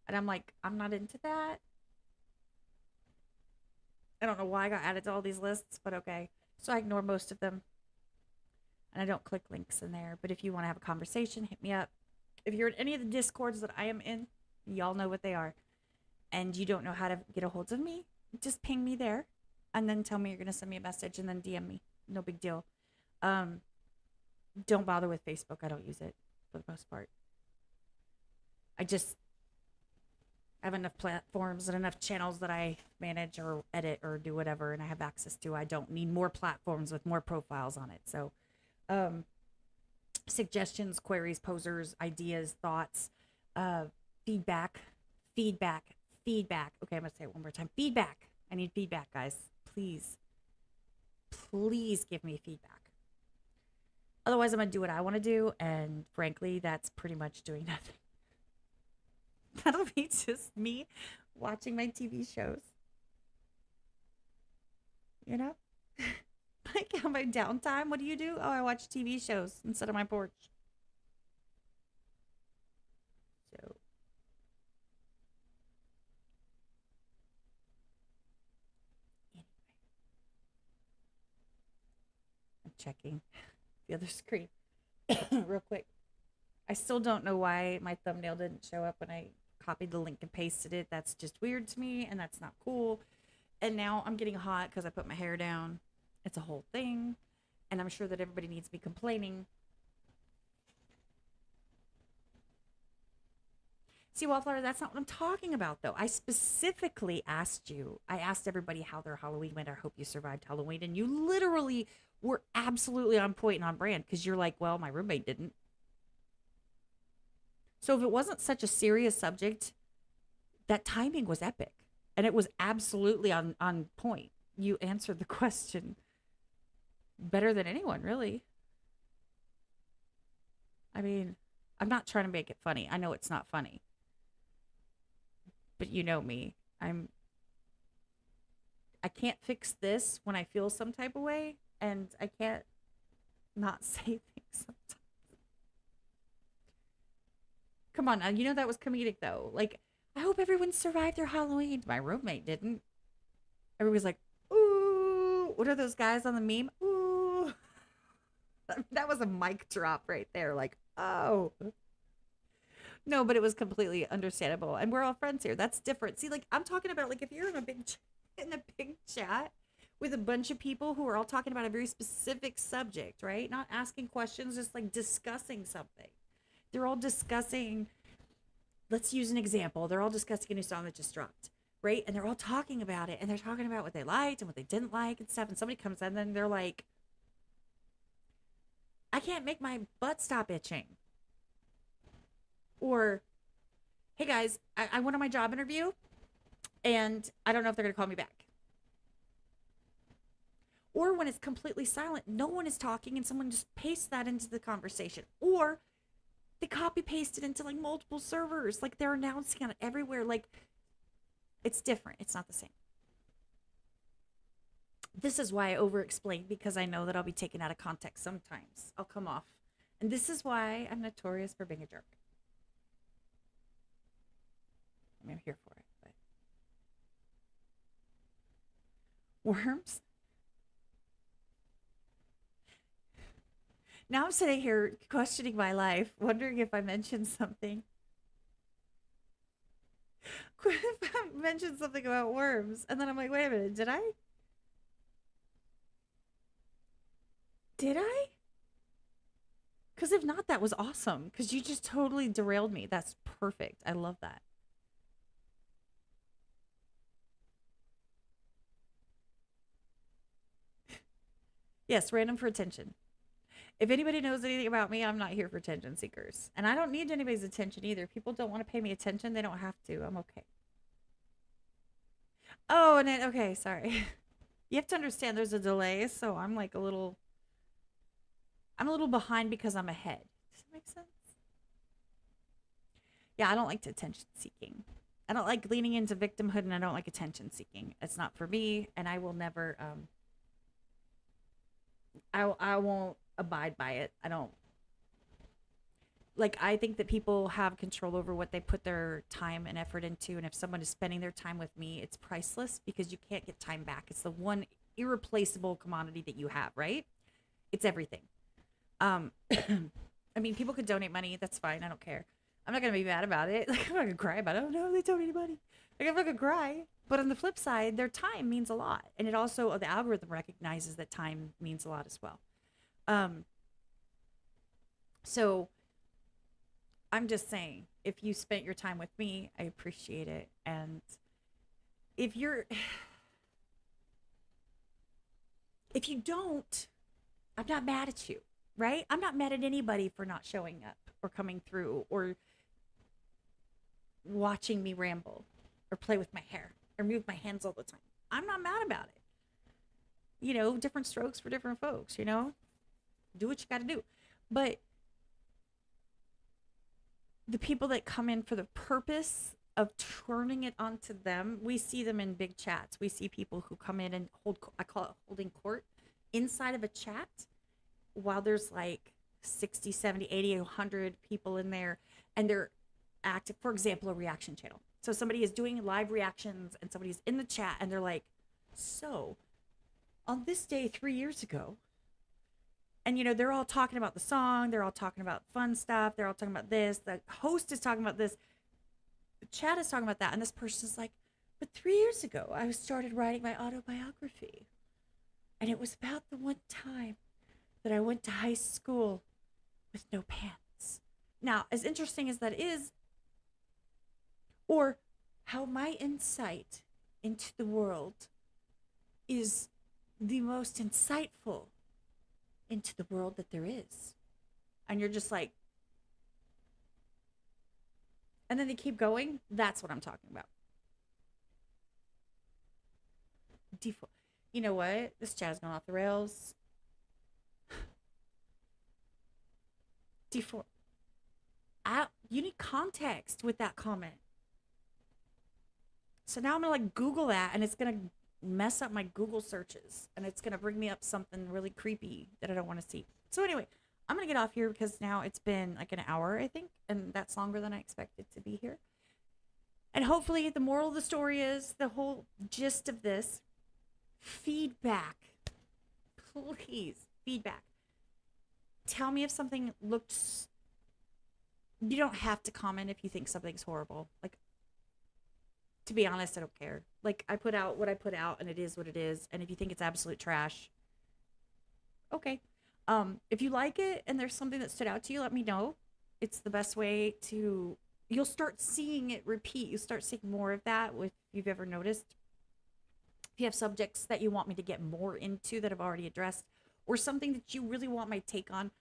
Speaker 1: And I'm like, I'm not into that. I don't know why I got added to all these lists, but okay. So I ignore most of them and I don't click links in there. But if you want to have a conversation, hit me up. If you're in any of the Discords that I am in, y'all know what they are. And you don't know how to get a hold of me, just ping me there and then tell me you're going to send me a message and then DM me. No big deal. Don't bother with Facebook. I don't use it for the most part. I just have enough platforms and enough channels that I manage or edit or do whatever and I have access to. I don't need more platforms with more profiles on it. So, suggestions, queries, posers, ideas, thoughts, feedback. Okay, I'm going to say it one more time. Feedback. I need feedback, guys. Please give me feedback. Otherwise, I'm going to do what I want to do. And frankly, that's pretty much doing nothing. That'll be just me watching my TV shows. You know? Like on my downtime, what do? Oh, I watch TV shows instead of my porch. So. Anyway. I'm checking the other screen real quick. I still don't know why my thumbnail didn't show up when I copied the link and pasted it. That's just weird to me, and that's not cool. And now I'm getting hot because I put my hair down. It's a whole thing, and I'm sure that everybody needs me complaining. See, Wallflower, that's not what I'm talking about, though. I specifically asked you. I asked everybody how their Halloween went. I hope you survived Halloween, and you literally were absolutely on point and on brand because you're like, well, my roommate didn't. So if it wasn't such a serious subject, that timing was epic. And it was absolutely on point. You answered the question better than anyone, really. I mean, I'm not trying to make it funny. I know it's not funny. But you know me. I can't fix this when I feel some type of way, and I can't not say things sometimes. Come on now, you know that was comedic though. Like, I hope everyone survived their Halloween. My roommate didn't. Everybody's like, ooh, what are those guys on the meme? Ooh. That was a mic drop right there. Like, oh. No, but it was completely understandable. And we're all friends here. That's different. See, like, I'm talking about, like, if you're in a big chat with a bunch of people who are all talking about a very specific subject, right? Not asking questions, just like discussing something. They're all discussing, let's use an example. They're all discussing a new song that just dropped, right? And they're all talking about it, and they're talking about what they liked and what they didn't like and stuff. And somebody comes in and they're like, I can't make my butt stop itching. Or, hey guys, I went on my job interview and I don't know if they're going to call me back. Or when it's completely silent, no one is talking and someone just pastes that into the conversation. Or they copy paste it into like multiple servers. Like they're announcing it everywhere. Like it's different. It's not the same. This is why I over explain, because I know that I'll be taken out of context sometimes. I'll come off. And this is why I'm notorious for being a jerk. I mean, I'm here for it, but worms. Now I'm sitting here questioning my life, wondering if I mentioned something. If I mentioned something about worms, and then I'm like, wait a minute, did I? Did I? Because if not, that was awesome. Because you just totally derailed me. That's perfect. I love that. Yes, random for attention. If anybody knows anything about me, I'm not here for attention seekers. And I don't need anybody's attention either. If people don't want to pay me attention, they don't have to. I'm okay. Oh, and then okay, sorry. You have to understand there's a delay, so I'm a little behind because I'm ahead. Does that make sense? Yeah, I don't like attention seeking. I don't like leaning into victimhood, and I don't like attention seeking. It's not for me, and I will never I won't abide by it. I don't like I think that people have control over what they put their time and effort into, and if someone is spending their time with me, it's priceless because you can't get time back. It's the one irreplaceable commodity that you have, right? It's everything. Um I mean, people could donate money, that's fine. I don't care. I'm not going to be mad about it. Like I'm not going to cry about it. Oh no, they donated money. Like I'm not going to cry. But on the flip side, their time means a lot. And it also the algorithm recognizes that time means a lot as well. Um so I'm just saying, if you spent your time with me, I appreciate it. And if you're, if you don't, I'm not mad at you, right? I'm not mad at anybody for not showing up or coming through or watching me ramble or play with my hair or move my hands all the time. I'm not mad about it. You know, different strokes for different folks, you know? Do what you got to do. But the people that come in for the purpose of turning it onto them, we see them in big chats. We see people who come in and hold, I call it holding court inside of a chat while there's like 60, 70, 80, 100 people in there and they're active. For example, a reaction channel. So somebody is doing live reactions and somebody's in the chat and they're like, so on this day 3 years ago, and you know they're all talking about the song, they're all talking about fun stuff, they're all talking about this, the host is talking about this, the chat is talking about that, and this person's like, but 3 years ago I started writing my autobiography and it was about the one time that I went to high school with no pants. Now, as interesting as that is, or how my insight into the world is the most insightful into the world that there is. And you're just like, and then they keep going. That's what I'm talking about. Default. You know what? This chat has gone off the rails. Default. You need context with that comment. So now I'm gonna like Google that, and it's gonna mess up my Google searches, and it's gonna bring me up something really creepy that I don't want to see. So anyway, I'm gonna get off here because now it's been like an hour, I think, and that's longer than I expected to be here. And hopefully, the moral of the story is the whole gist of this feedback. Please, feedback. Tell me if something looks. You don't have to comment if you think something's horrible. Like, to be honest, I don't care. Like, I put out what I put out, and it is what it is. And if you think it's absolute trash, okay. If you like it and there's something that stood out to you, let me know. It's the best way to. You'll start seeing it repeat. You start seeing more of that. If you've ever noticed, if you have subjects that you want me to get more into that I've already addressed, or something that you really want my take on,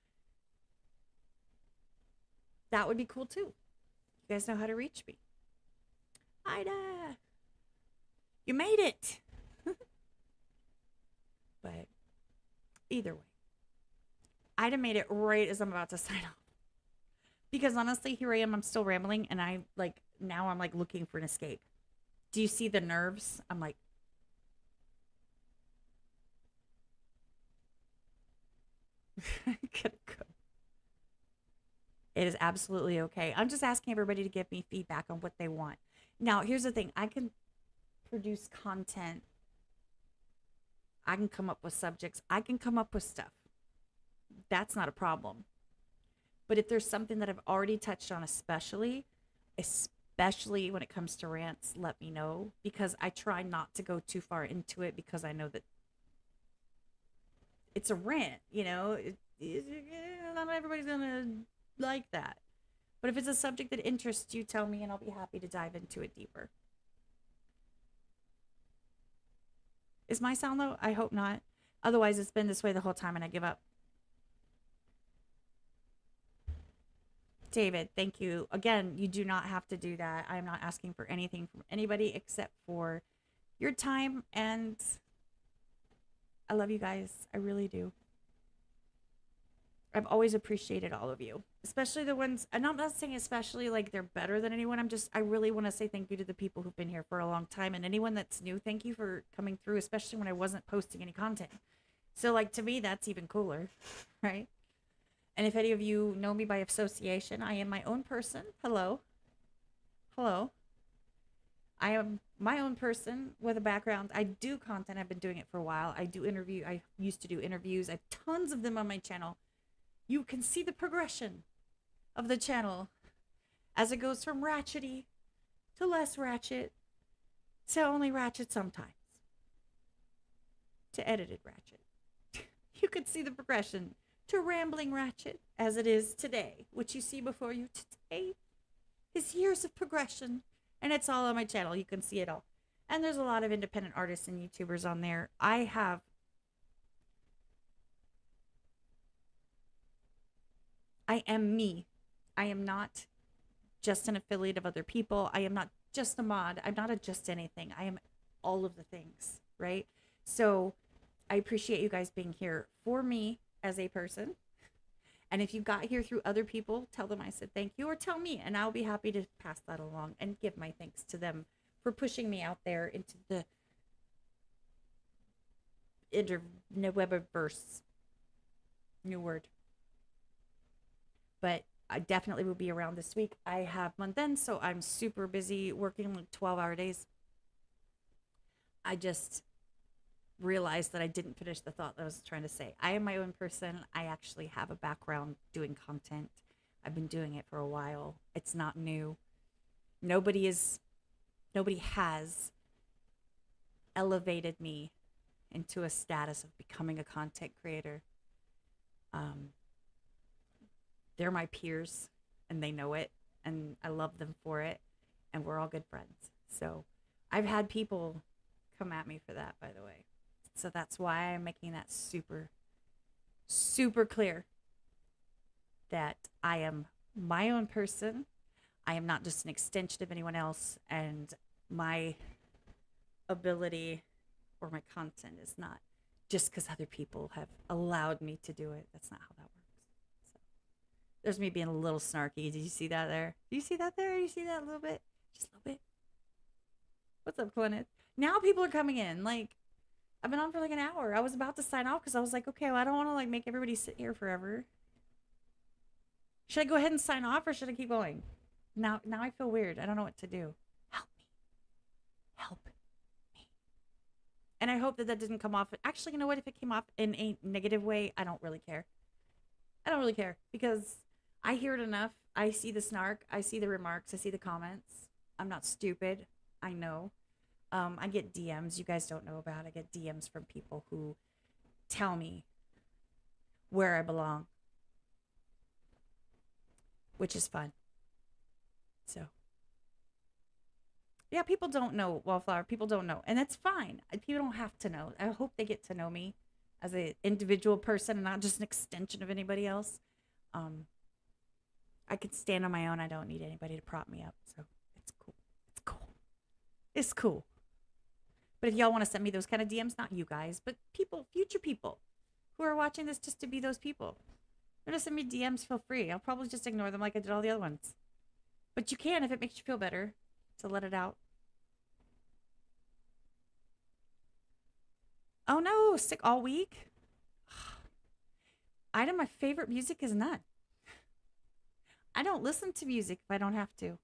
Speaker 1: that would be cool too. You guys know how to reach me. Ida, you made it. But either way, Ida made it right as I'm about to sign off. Because honestly, here I am. I'm still rambling, and I like now I'm like looking for an escape. Do you see the nerves? I'm like, gotta go. It is absolutely okay. I'm just asking everybody to give me feedback on what they want. Now, here's the thing: I can produce content. I can come up with subjects. I can come up with stuff. That's not a problem. But if there's something that I've already touched on, especially when it comes to rants, let me know because I try not to go too far into it because I know that it's a rant, you know, not everybody's going to like that. But if it's a subject that interests you, tell me and I'll be happy to dive into it deeper. Is my sound low? I hope not. Otherwise, it's been this way the whole time and I give up. David, thank you. Again, you do not have to do that. I'm not asking for anything from anybody except for your time, and I love you guys. I really do. I've always appreciated all of you, especially the ones, and I'm not saying especially like they're better than anyone. I really want to say thank you to the people who've been here for a long time. And anyone that's new, thank you for coming through, especially when I wasn't posting any content. So, like, to me, that's even cooler, right? And if any of you know me by association, I am my own person. Hello. Hello. I am my own person with a background. I do content. I've been doing it for a while. I used to do interviews. I have tons of them on my channel. You can see the progression of the channel as it goes from ratchety to less ratchet to only ratchet sometimes to edited ratchet. You can see the progression to rambling ratchet as it is today. What you see before you today is years of progression, and it's all on my channel. You can see it all. And there's a lot of independent artists and YouTubers on there. I am me. I am not just an affiliate of other people. I am not just a mod. I'm not a just anything. I am all of the things, right? So I appreciate you guys being here for me as a person. And if you got here through other people, tell them I said thank you, or tell me, and I'll be happy to pass that along and give my thanks to them for pushing me out there into the Webverse. New word. But I definitely will be around this week. I have month end, so I'm super busy working like 12-hour days. I just realized that I didn't finish the thought that I was trying to say. I am my own person. I actually have a background doing content. I've been doing it for a while. It's not new. Nobody has elevated me into a status of becoming a content creator. They're my peers, and they know it, and I love them for it, and we're all good friends. So I've had people come at me for that, by the way. So that's why I'm making that super, super clear that I am my own person. I am not just an extension of anyone else, and my ability or my content is not just because other people have allowed me to do it. That's not how that works. So there's me being a little snarky. Did you see that there? Do you see that there? You see that a little bit? Just a little bit. What's up, Gwyneth? Now people are coming in. Like, I've been on for like an hour. I was about to sign off because I was like, okay, well, I don't want to like make everybody sit here forever. Should I go ahead and sign off, or should I keep going? Now I feel weird. I don't know what to do. Help me. Help me. And I hope that that didn't come off. Actually, you know what? If it came off in a negative way, I don't really care. I don't really care because I hear it enough. I see the snark. I see the remarks. I see the comments. I'm not stupid. I know. I get DMs you guys don't know about. I get DMs from people who tell me where I belong, which is fun. So, yeah, people don't know, Wallflower. People don't know, and that's fine. People don't have to know. I hope they get to know me as an individual person and not just an extension of anybody else. I can stand on my own. I don't need anybody to prop me up. So it's cool. It's cool. It's cool. But if y'all want to send me those kind of DMs, not you guys, but people, future people who are watching this just to be those people, they're going to send me DMs, feel free. I'll probably just ignore them like I did all the other ones. But you can if it makes you feel better to let it out. Oh no, sick all week? Item, my favorite music is none. I don't listen to music if I don't have to.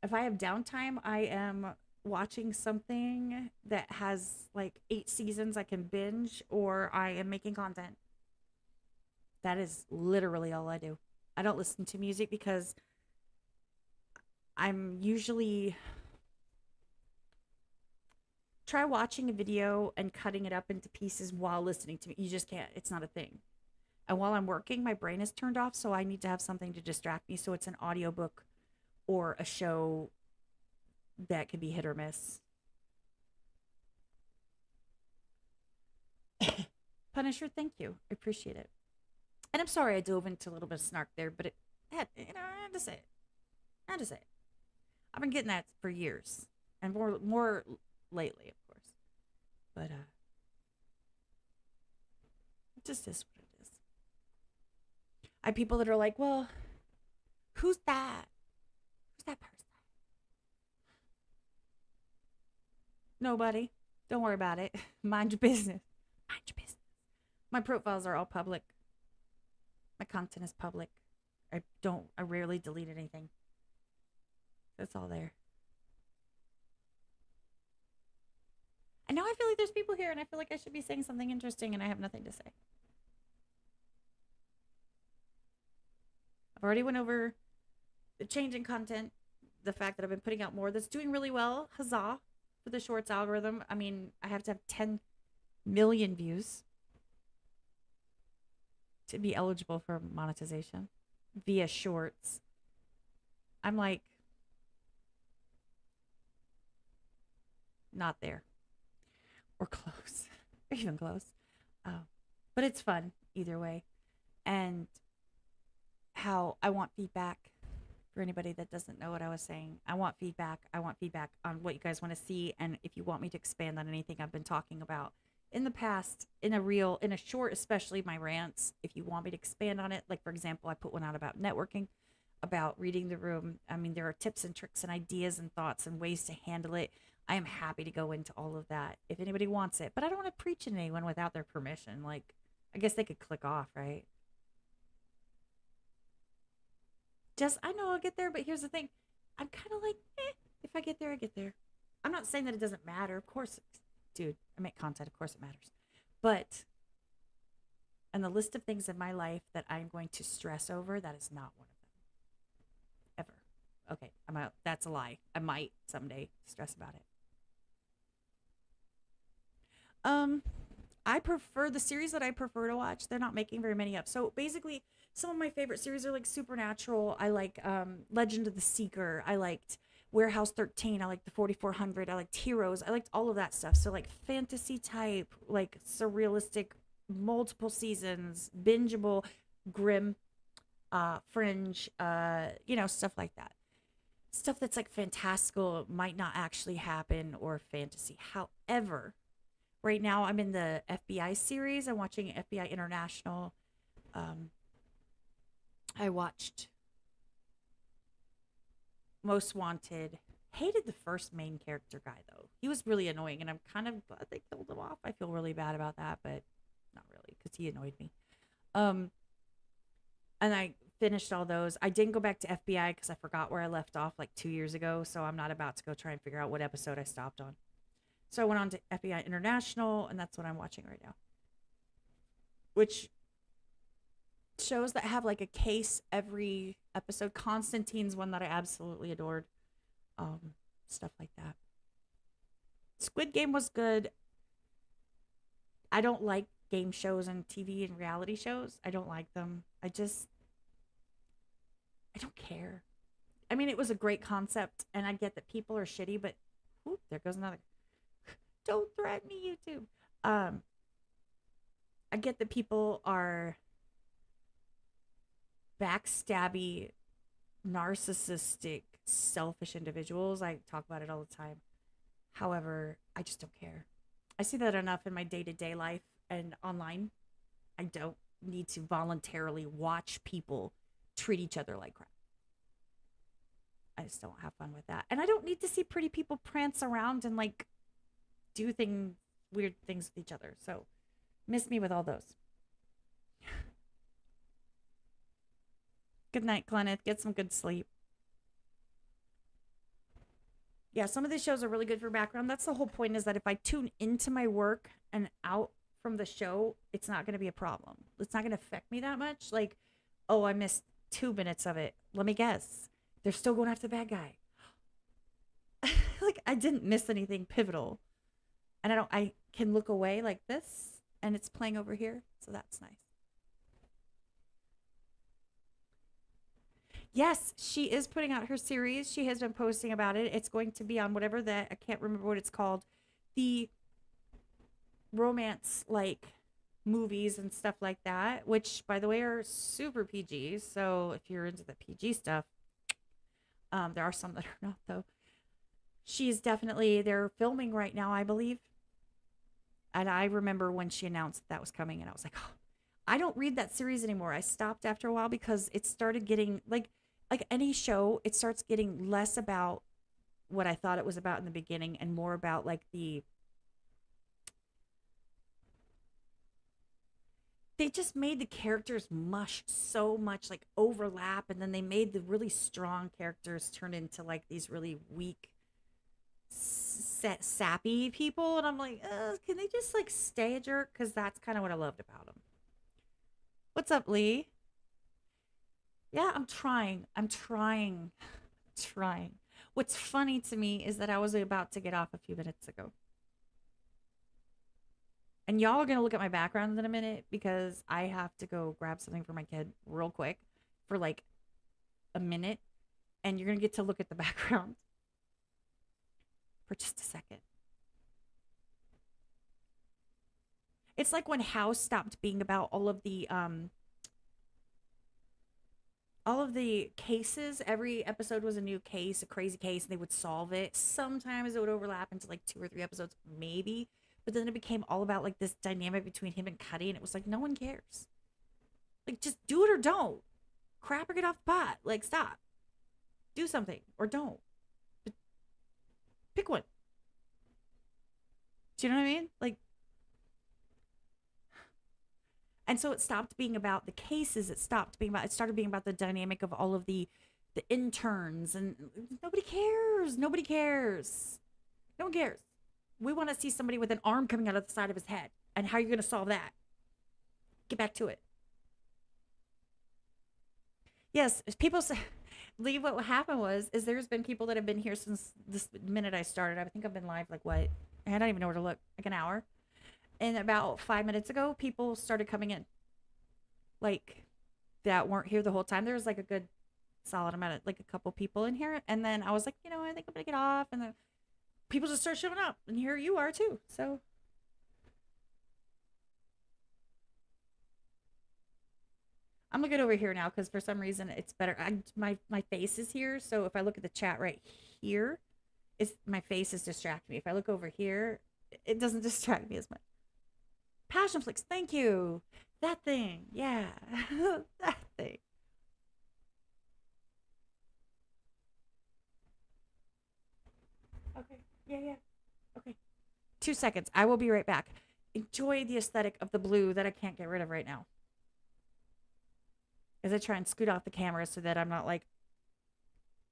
Speaker 1: If I have downtime, I am watching something that has like 8 seasons I can binge, or I am making content. That is literally all I do. I don't listen to music because I'm usually try watching a video and cutting it up into pieces while listening to me. You just can't. It's not a thing. And while I'm working, my brain is turned off, so I need to have something to distract me. So it's an audiobook or a show that could be hit or miss. Punisher, thank you. I appreciate it. And I'm sorry I dove into a little bit of snark there, but I had to say it. I had to say it. I've been getting that for years. and more lately, of course. But it just is what it is. I have people that are like, well, who's that? Who's that person? Nobody. Don't worry about it. Mind your business. Mind your business. My profiles are all public. My content is public. I rarely delete anything. It's all there. And now I feel like there's people here and I feel like I should be saying something interesting and I have nothing to say. I've already went over the change in content, the fact that I've been putting out more that's doing really well. Huzzah for the shorts algorithm. I mean, I have to have 10 million views to be eligible for monetization via shorts. I'm like, not there or close, or even close. But it's fun either way. And how I want feedback for anybody that doesn't know what I was saying. I want feedback. I want feedback on what you guys want to see. And if you want me to expand on anything I've been talking about in the past, in a short, especially my rants, if you want me to expand on it, like for example, I put one out about networking, about reading the room. I mean, there are tips and tricks and ideas and thoughts and ways to handle it. I am happy to go into all of that if anybody wants it, but I don't want to preach to anyone without their permission. Like, I guess they could click off, right? Just, I know I'll get there, but here's the thing. I'm kind of like, if I get there, I get there. I'm not saying that it doesn't matter. Of course, dude, I make content. Of course it matters. But on the list of things in my life that I'm going to stress over, that is not one of them. Ever. Okay, I'm out. That's a lie. I might someday stress about it. Um, I prefer the series that I prefer to watch. They're not making very many up. So basically, some of my favorite series are like Supernatural. I like Legend of the Seeker. I liked Warehouse 13. I liked the 4400. I liked Heroes. I liked all of that stuff. So like fantasy type, like surrealistic, multiple seasons, bingeable, grim, fringe, stuff like that. Stuff that's like fantastical might not actually happen or fantasy. However, right now I'm in the FBI series. I'm watching FBI International. Um, I watched Most Wanted. Hated the first main character guy though. He was really annoying, and I'm kind of glad they killed him off. I feel really bad about that, but not really because he annoyed me. Um, and I finished all those. I didn't go back to FBI because I forgot where I left off like 2 years ago, so I'm not about to go try and figure out what episode I stopped on. So I went on to FBI International, and that's what I'm watching right now. Which shows that have like a case every episode. Constantine's one that I absolutely adored. Um, Stuff like that. Squid Game was good. I don't like game shows and TV and reality shows. I don't like them. I don't care. I mean, it was a great concept, and I get that people are shitty, but whoop, there goes another. Don't threaten me, YouTube. Um, I get that people are backstabby, narcissistic, selfish individuals. I talk about it all the time. However, I just don't care. I see that enough in my day to day life and online. I don't need to voluntarily watch people treat each other like crap. I just don't have fun with that. And I don't need to see pretty people prance around and like do weird things with each other. So miss me with all those. Good night, Gleneth. Get some good sleep. Yeah, some of these shows are really good for background. That's the whole point, is that if I tune into my work and out from the show, it's not going to be a problem. It's not going to affect me that much. Like, oh, I missed 2 minutes of it. Let me guess. They're still going after the bad guy. Like, I didn't miss anything pivotal. And I can look away like this and it's playing over here. So that's nice. Yes, she is putting out her series. She has been posting about it. It's going to be on whatever I can't remember what it's called. The romance like movies and stuff like that, which by the way are super PG. So if you're into the PG stuff, there are some that are not though. She's definitely, they're filming right now, I believe. And I remember when she announced that was coming, and I was like, oh, I don't read that series anymore. I stopped after a while because it started getting like any show, it starts getting less about what I thought it was about in the beginning and more about like they just made the characters mush so much, like overlap, and then they made the really strong characters turn into like these really weak sappy people, and I'm like, can they just like stay a jerk? Because that's kind of what I loved about them. What's up, Lee? Yeah, I'm trying. What's funny to me is that I was about to get off a few minutes ago. And y'all are going to look at my background in a minute because I have to go grab something for my kid real quick for like a minute. And you're going to get to look at the background for just a second. It's like when House stopped being about all of the cases. Every episode was a new case, a crazy case, and they would solve it. Sometimes it would overlap into like 2 or 3 episodes, maybe. But then it became all about like this dynamic between him and Cuddy, and it was like no one cares. Like just do it or don't. Crap or get off the pot. Like stop. Do something or don't. But pick one. Do you know what I mean? Like, and so it stopped being about the cases. It started being about the dynamic of all of the interns, and nobody cares. Nobody cares. No one cares. We want to see somebody with an arm coming out of the side of his head. And how are you going to solve that? Get back to it. Yes, people say, leave. What happened was, is there's been people that have been here since this minute I started. I think I've been live like what? I don't even know where to look. Like an hour. And about 5 minutes ago, people started coming in. Like that weren't here the whole time. There was like a good solid amount of like a couple people in here. And then I was like, I think I'm gonna get off. And then people just start showing up. And here you are too. So I'm gonna get over here now because for some reason it's better. My face is here. So if I look at the chat right here, it's my face is distracting me. If I look over here, it doesn't distract me as much. Passion flicks, thank you. That thing, yeah. That thing. Okay, yeah, yeah. Okay. 2 seconds. I will be right back. Enjoy the aesthetic of the blue that I can't get rid of right now. As I try and scoot off the camera so that I'm not like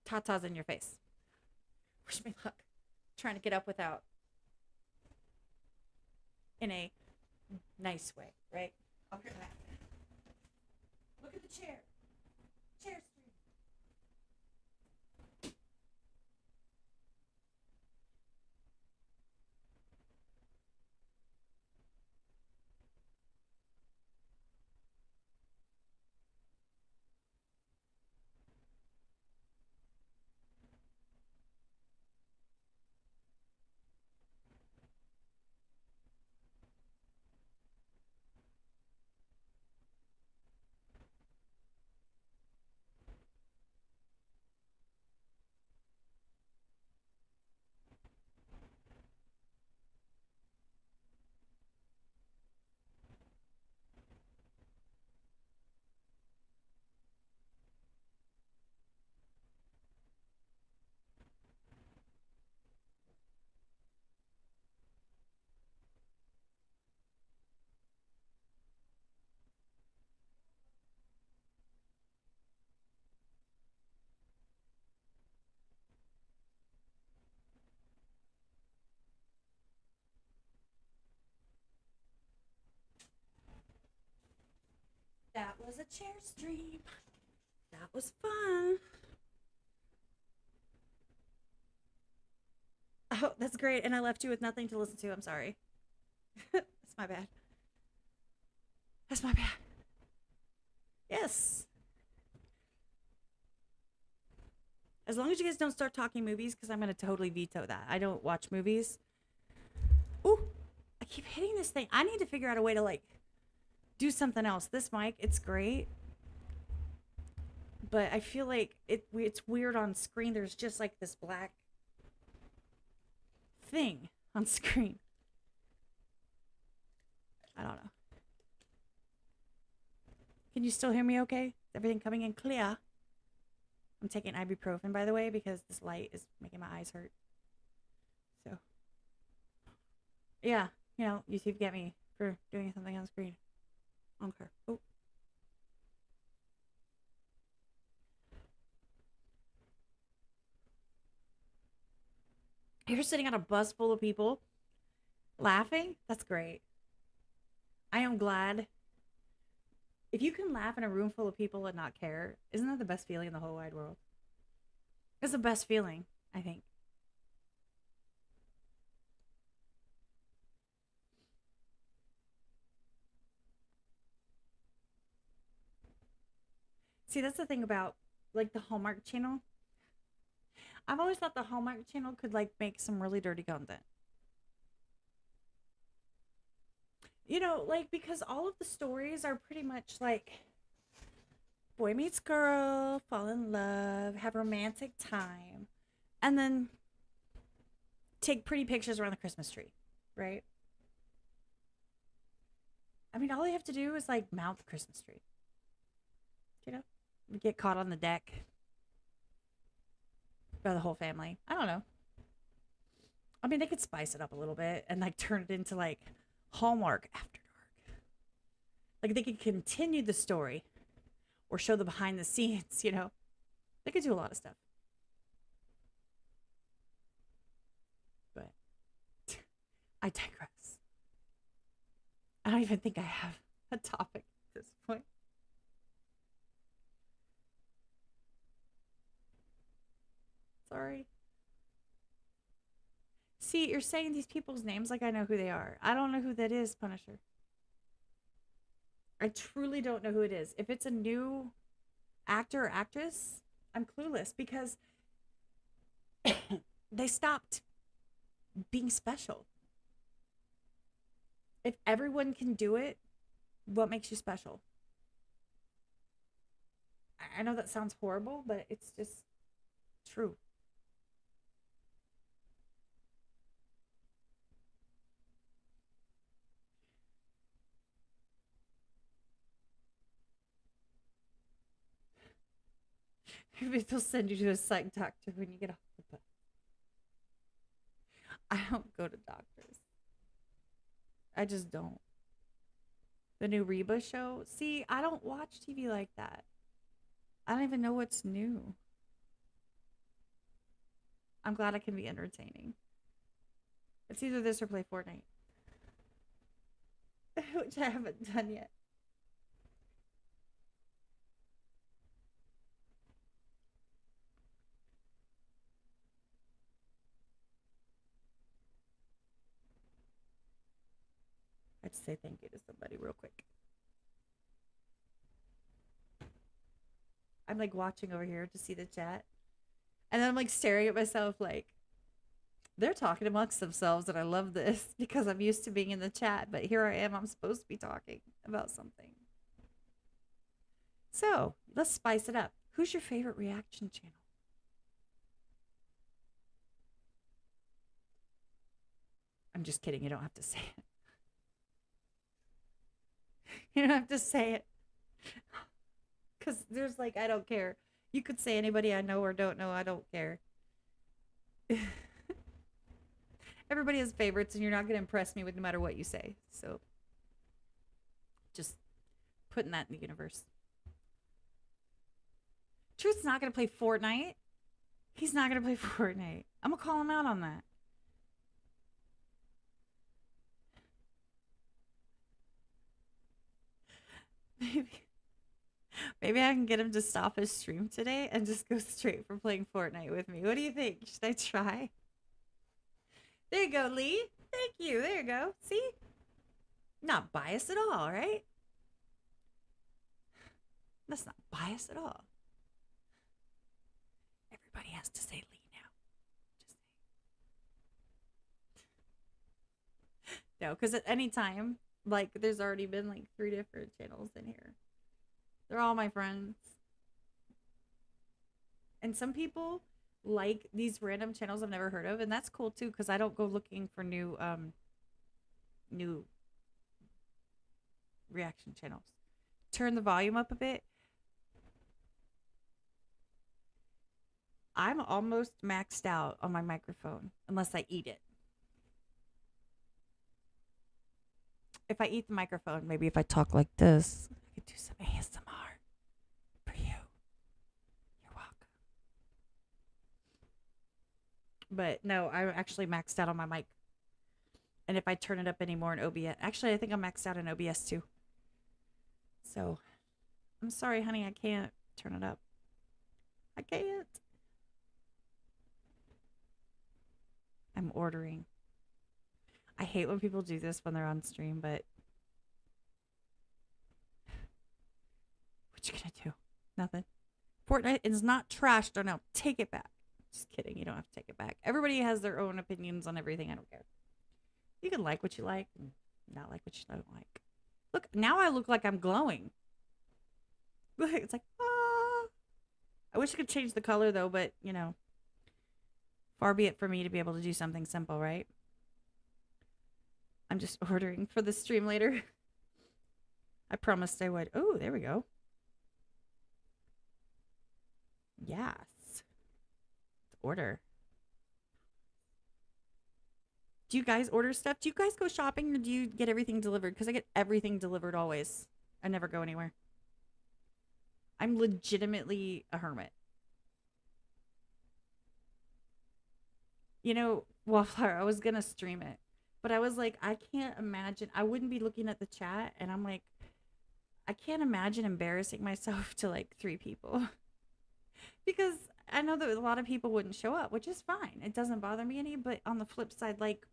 Speaker 1: tatas in your face. Wish me luck. Trying to get up without in a nice way, right? I'll be back. Look at the chair. Chair screen. That was a chair stream. That was fun. Oh, that's great. And I left you with nothing to listen to. I'm sorry. That's my bad. That's my bad. Yes. As long as you guys don't start talking movies, because I'm going to totally veto that. I don't watch movies. Ooh, I keep hitting this thing. I need to figure out a way to like do something else. This mic, it's great. But I feel like it's weird on screen. There's just like this black thing on screen. I don't know. Can you still hear me okay? Is everything coming in clear? I'm taking ibuprofen, by the way, because this light is making my eyes hurt. So, yeah, YouTube get me for doing something on screen. Okay. Oh. You're sitting on a bus full of people laughing? That's great. I am glad. If you can laugh in a room full of people and not care, isn't that the best feeling in the whole wide world? It's the best feeling, I think. See, that's the thing about like the Hallmark Channel. I've always thought the Hallmark Channel could like make some really dirty content. Like because all of the stories are pretty much like boy meets girl, fall in love, have romantic time, and then take pretty pictures around the Christmas tree, right? I mean, all they have to do is like mount the Christmas tree. Get caught on the deck by the whole family. I don't know. I mean, they could spice it up a little bit and like turn it into like Hallmark After Dark. Like they could continue the story or show the behind the scenes, They could do a lot of stuff. But I digress. I don't even think I have a topic at this point. Sorry. See, you're saying these people's names like I know who they are. I don't know who that is, Punisher. I truly don't know who it is. If it's a new actor or actress, I'm clueless because they stopped being special. If everyone can do it, what makes you special? I know that sounds horrible, but it's just true. Maybe they'll send you to a psych doctor when you get off the bus. I don't go to doctors. I just don't. The new Reba show? See, I don't watch TV like that. I don't even know what's new. I'm glad I can be entertaining. It's either this or play Fortnite. Which I haven't done yet. I have to say thank you to somebody real quick. I'm like watching over here to see the chat. And then I'm like staring at myself like they're talking amongst themselves and I love this because I'm used to being in the chat, but here I am, I'm supposed to be talking about something. So let's spice it up. Who's your favorite reaction channel? I'm just kidding. You don't have to say it. You don't have to say it. Because there's like, I don't care. You could say anybody I know or don't know. I don't care. Everybody has favorites and you're not going to impress me with no matter what you say. So just putting that in the universe. Truth's not going to play Fortnite. He's not going to play Fortnite. I'm going to call him out on that. Maybe I can get him to stop his stream today and just go straight for playing Fortnite with me. What do you think? Should I try? There you go, Lee. Thank you. There you go. See? Not biased at all, right? That's not biased at all. Everybody has to say Lee now. Just say. No, because at any time, like, there's already been like 3 different channels in here. They're all my friends. And some people like these random channels I've never heard of, and that's cool too because I don't go looking for new reaction channels. Turn the volume up a bit. I'm almost maxed out on my microphone unless I eat it. If I eat the microphone, maybe if I talk like this, I could do some ASMR for you. You're welcome. But no, I'm actually maxed out on my mic. And if I turn it up anymore in OBS, actually, I think I'm maxed out in OBS too. So I'm sorry, honey, I can't turn it up. I can't. I'm ordering. I hate when people do this when they're on stream, but what you gonna do? Nothing. Fortnite is not trash. Don't know. Take it back. Just kidding. You don't have to take it back. Everybody has their own opinions on everything. I don't care. You can like what you like and not like what you don't like. Look, now I look like I'm glowing. Look, it's like, ah. I wish I could change the color though, but you know, far be it for me to be able to do something simple, right? I'm just ordering for the stream later. I promised I would. Oh, there we go. Yes. Order. Do you guys order stuff? Do you guys go shopping or do you get everything delivered? Because I get everything delivered always. I never go anywhere. I'm legitimately a hermit. You know, Wallflower, I was going to stream it. But I was like, I can't imagine. I wouldn't be looking at the chat. And I'm like, I can't imagine embarrassing myself to like 3 people. Because I know that a lot of people wouldn't show up, which is fine. It doesn't bother me any. But on the flip side, like,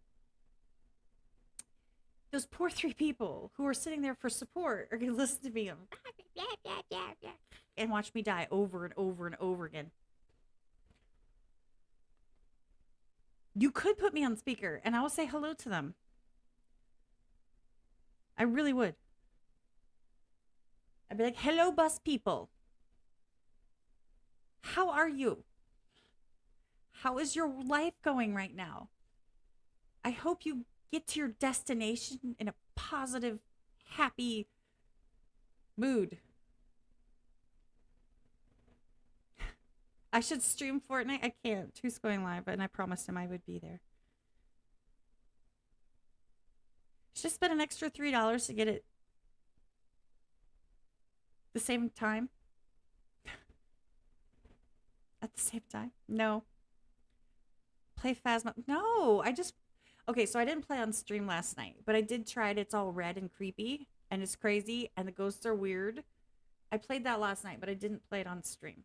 Speaker 1: those poor 3 people who are sitting there for support are going to listen to me and watch me die over and over and over again. You could put me on speaker and I will say hello to them. I really would. I'd be like, hello, bus people. How are you? How is your life going right now? I hope you get to your destination in a positive, happy mood. I should stream Fortnite. I can't. Who's going live? And I promised him I would be there. Just spend an extra $3 to get it the same time. At the same time? No. Play Phasma. No, I just... Okay, so I didn't play on stream last night, but I did try it. It's all red and creepy, and it's crazy, and the ghosts are weird. I played that last night, but I didn't play it on stream.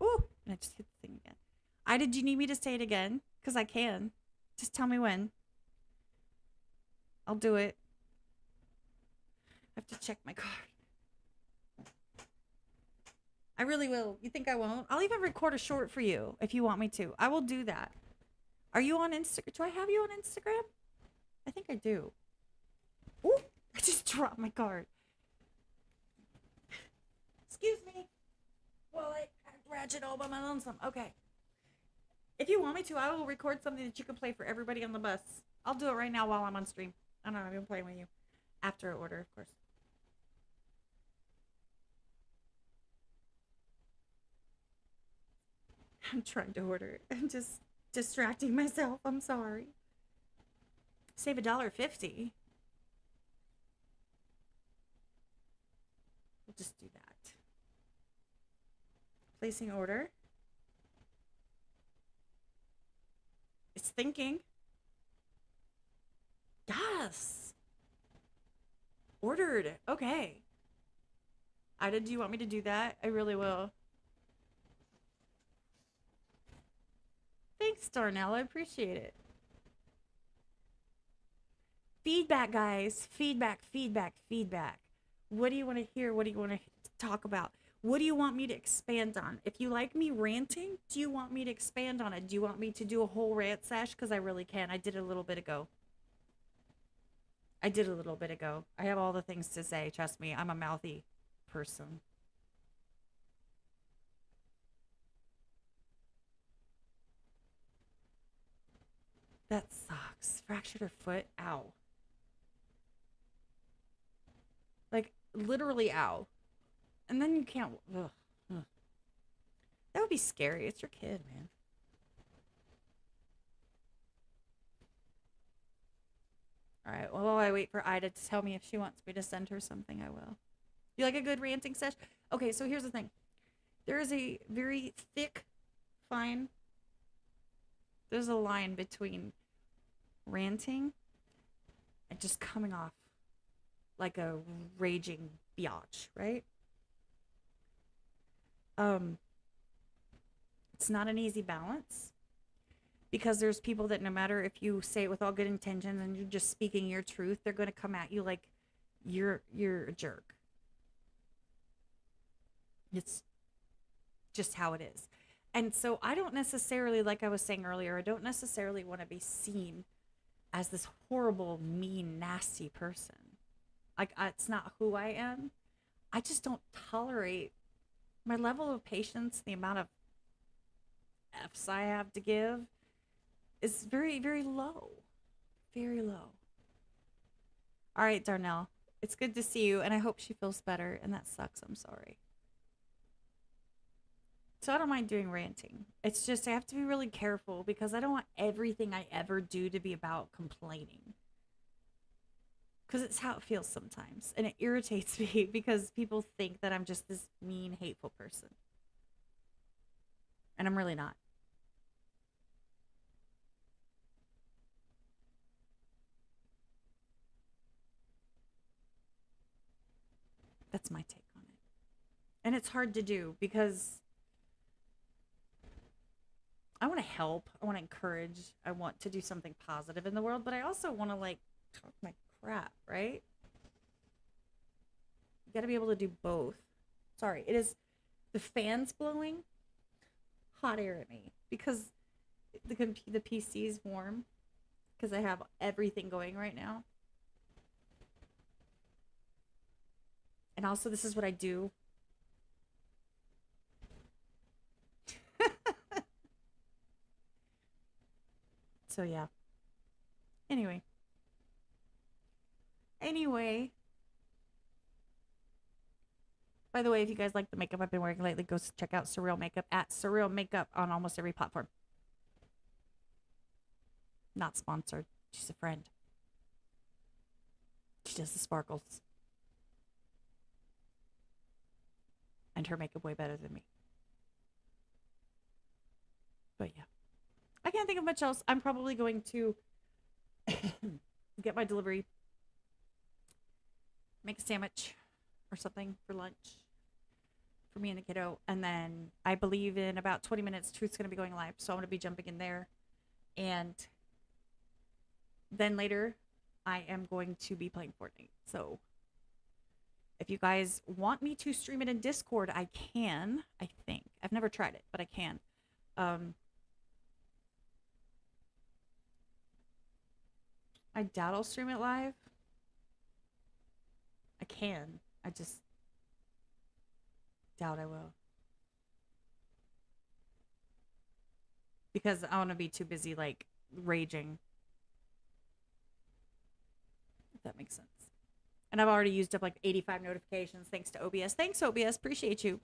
Speaker 1: Ooh, and I just hit the thing again. Did you need me to say it again? Because I can. Just tell me when. I'll do it. I have to check my card. I really will. You think I won't? I'll even record a short for you if you want me to. I will do that. Are you on Instagram? Do I have you on Instagram? I think I do. Ooh, I just dropped my card. Excuse me. Well, I ratchet all by my lonesome. Okay. If you want me to, I will record something that you can play for everybody on the bus. I'll do it right now while I'm on stream. I don't know. I've been playing with you. After order, of course. I'm trying to order. I'm just distracting myself. I'm sorry. Save $1.50. We'll just do that. Placing order. It's thinking. Yes. Ordered. Okay. Ida, do you want me to do that? I really will. Thanks, Darnell. I appreciate it. Feedback, guys. Feedback, feedback, feedback. What do you want to hear? What do you want to talk about? What do you want me to expand on? If you like me ranting, do you want me to expand on it? Do you want me to do a whole rant sesh? Because I really can. I did it a little bit ago. I have all the things to say. Trust me. I'm a mouthy person. That sucks. Fractured her foot. Ow. Like, literally, ow. And then you can't. Ugh. Ugh. That would be scary. It's your kid, man. All right. Well, while I wait for Ida to tell me if she wants me to send her something, I will. You like a good ranting session? Okay, so here's the thing. There is a very thick, fine. There's a line between ranting and just coming off like a raging biatch, right? Um, it's not an easy balance because there's people that no matter if you say it with all good intentions and you're just speaking your truth, they're going to come at you like you're a jerk. It's just how it is. And so I don't necessarily, like I was saying earlier, I don't necessarily want to be seen as this horrible, mean, nasty person. Like, it's not who I am. I just don't tolerate my level of patience, the amount of F's I have to give is very, very low. Very low. All right, Darnell. It's good to see you, and I hope she feels better. And that sucks. I'm sorry. So I don't mind doing ranting. It's just I have to be really careful because I don't want everything I ever do to be about complaining. Because it's how it feels sometimes. And it irritates me because people think that I'm just this mean, hateful person. And I'm really not. That's my take on it. And it's hard to do because I want to help. I want to encourage. I want to do something positive in the world, but I also want to like talk my crap, right? You got to be able to do both. Sorry, it is the fans blowing hot air at me because the PC is warm because I have everything going right now. And also, this is what I do. So yeah. Anyway. Anyway. By the way, if you guys like the makeup I've been wearing lately, go check out Surreal Makeup at Surreal Makeup on almost every platform. Not sponsored. She's a friend. She does the sparkles. And her makeup way better than me. But yeah. I can't think of much else. I'm probably going to get my delivery, make a sandwich or something for lunch for me and the kiddo. And then I believe in about 20 minutes, Truth's going to be going live. So I'm going to be jumping in there. And then later, I am going to be playing Fortnite. So if you guys want me to stream it in Discord, I can, I think. I've never tried it, but I can. I doubt I'll stream it live. I can. I just doubt I will. Because I want to be too busy, like, raging. If that makes sense. And I've already used up, like, 85 notifications thanks to OBS. Thanks, OBS. Appreciate you.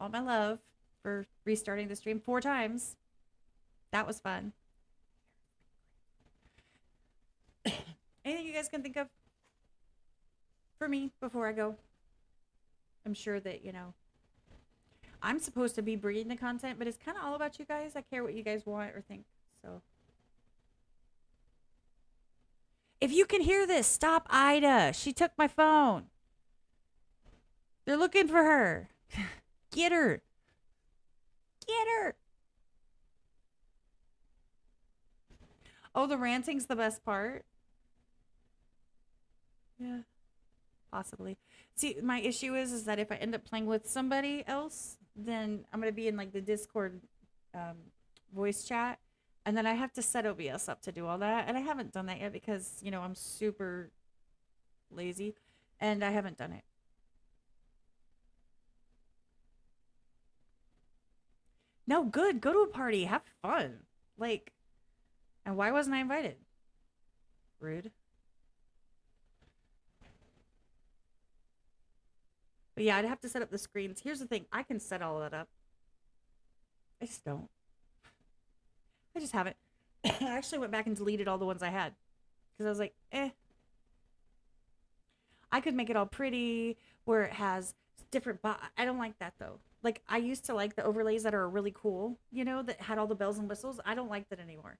Speaker 1: All my love for restarting the stream 4 times. That was fun. Anything you guys can think of for me before I go? I'm sure that, you know, I'm supposed to be bringing the content, but it's kind of all about you guys. I care what you guys want or think. So if you can hear this, stop Ida. She took my phone. They're looking for her. Get her. Get her. Oh, the ranting's the best part. Yeah, possibly. See, my issue is that if I end up playing with somebody else, then I'm gonna be in like the Discord voice chat, and then I have to set OBS up to do all that, and I haven't done that yet because you know I'm super lazy, and I haven't done it. No, good. Go to a party. Have fun. Like, And why wasn't I invited? Rude. But yeah, I'd have to set up the screens. Here's the thing. I can set all of that up. I just don't. I just haven't. I actually went back and deleted all the ones I had. Because I was like, eh. I could make it all pretty where it has different. I don't like that though. Like I used to like the overlays that are really cool, that had all the bells and whistles. I don't like that anymore.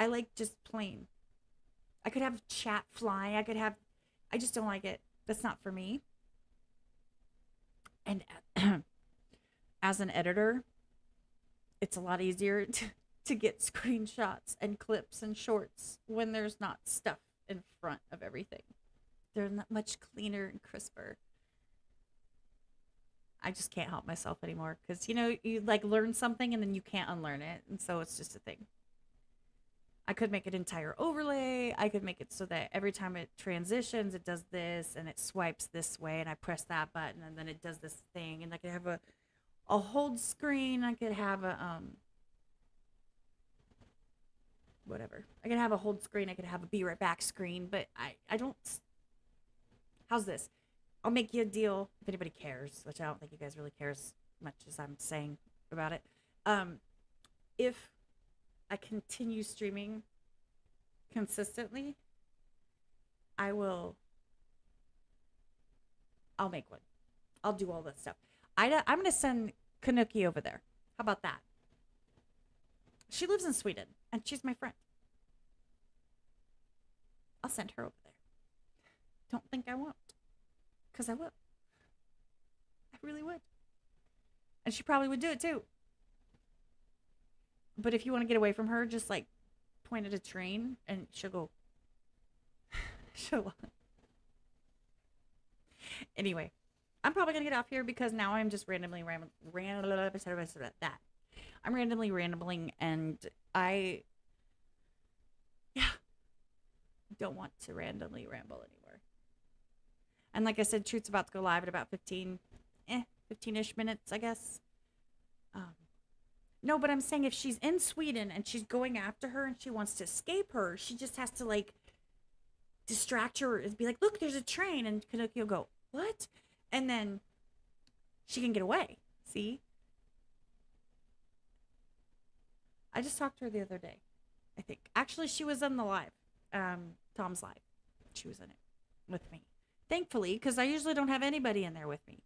Speaker 1: I like just plain. I could have chat flying. I just don't like it. That's not for me. And as an editor, it's a lot easier to get screenshots and clips and shorts when there's not stuff in front of everything. They're not much cleaner and crisper. I just can't help myself anymore because you like learn something and then you can't unlearn it, and so it's just a thing. I could make an entire overlay. I could make it so that every time it transitions, it does this and it swipes this way, and I press that button and then it does this thing, and I could have a hold screen. I could have a whatever. I could have a hold screen. I could have a be right back screen, but I don't. How's this? I'll make you a deal if anybody cares, which I don't think you guys really care as much as I'm saying about it. If I continue streaming consistently, I'll make one. I'll do all that stuff. I'm going to send Kanuki over there. How about that? She lives in Sweden, and she's my friend. I'll send her over there. Don't think I won't. Because I will. I really would. And she probably would do it too. But if you want to get away from her, just like point at a train and she'll go. Anyway, I'm probably going to get off here because now I'm just randomly that. I'm randomly rambling, and I don't want to randomly ramble anymore. And like I said, Truth's about to go live at about 15-ish minutes, I guess. No, but I'm saying if she's in Sweden and she's going after her and she wants to escape her, she just has to like distract her and be like, look, there's a train. And Kanuki will go, what? And then she can get away. See? I just talked to her the other day, I think. Actually, she was on the live. Tom's live. She was in it with me. Thankfully, because I usually don't have anybody in there with me.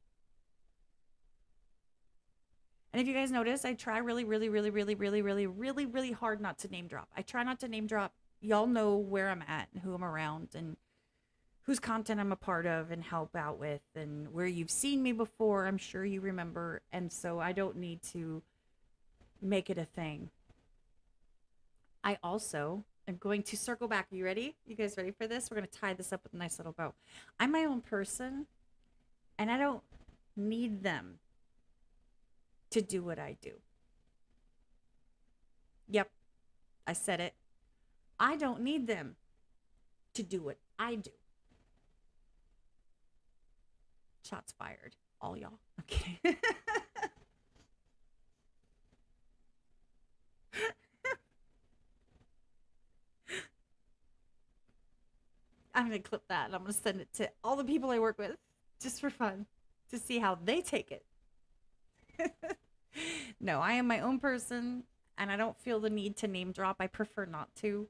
Speaker 1: And if you guys notice, I try really, really, really, really, really, really, really, really hard not to name drop. I try not to name drop. Y'all know where I'm at and who I'm around and whose content I'm a part of and help out with and where you've seen me before. I'm sure you remember. And so I don't need to make it a thing. I also am going to circle back. Are you ready? You guys ready for this? We're going to tie this up with a nice little bow. I'm my own person, and I don't need them to do what I do. Yep, I said it. I don't need them to do what I do. Shots fired, all y'all. Okay. I'm going to clip that and I'm going to send it to all the people I work with just for fun to see how they take it. No, I am my own person and I don't feel the need to name drop. I prefer not to.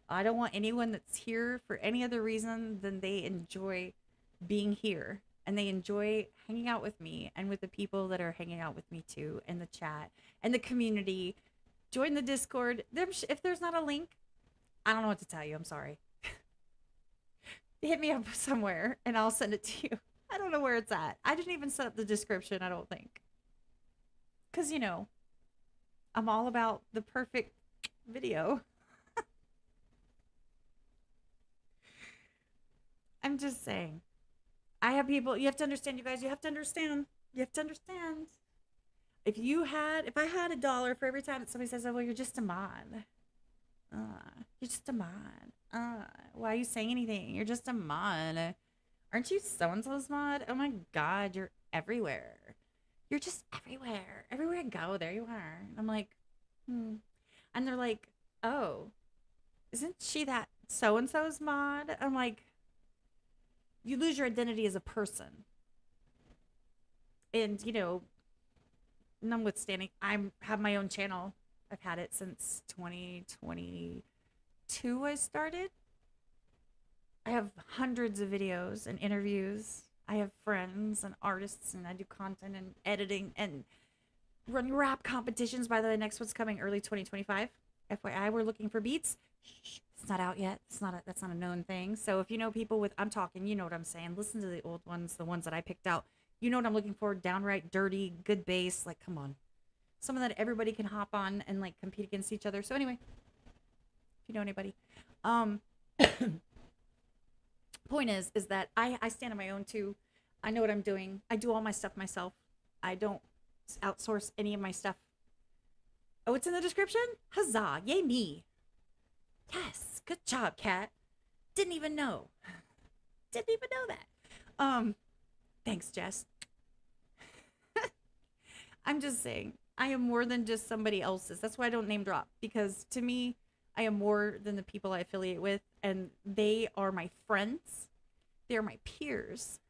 Speaker 1: I don't want anyone that's here for any other reason than they enjoy being here and they enjoy hanging out with me and with the people that are hanging out with me too in the chat and the community. Join the Discord. If there's not a link, I don't know what to tell you. I'm sorry. Hit me up somewhere and I'll send it to you. I don't know where it's at. I didn't even set up the description, I don't think. Because, I'm all about the perfect video. I'm just saying. I have people, you have to understand, you guys, you have to understand. You have to understand. If I had $1 for every time that somebody says, oh, well, you're just a mod. You're just a mod. Why are you saying anything? You're just a mod. Aren't you so-and-so's mod? Oh my God, you're everywhere. You're just everywhere. Everywhere I go, there you are. I'm like, And they're like, oh, isn't she that so and so's mod? I'm like, you lose your identity as a person. And, notwithstanding, I have my own channel. I've had it since 2022. I started. I have hundreds of videos and interviews. I have friends and artists, and I do content and editing and run rap competitions. By the way, next one's coming early 2025. FYI, we're looking for beats. Shh, it's not out yet. That's not a known thing. So if you know people with, I'm talking, you know what I'm saying. Listen to the old ones, the ones that I picked out. You know what I'm looking for. Downright dirty, good bass. Like, come on, something that everybody can hop on and like compete against each other. So anyway, if you know anybody, um, point is that I stand on my own too. I know what I'm doing. I do all my stuff myself. I don't outsource any of my stuff. Oh, it's in the description? Huzzah. Yay me. Yes. Good job, Kat. Didn't even know. Didn't even know that. Thanks, Jess. I'm just saying, I am more than just somebody else's. That's why I don't name drop, because to me, I am more than the people I affiliate with, and they are my friends. They're my peers.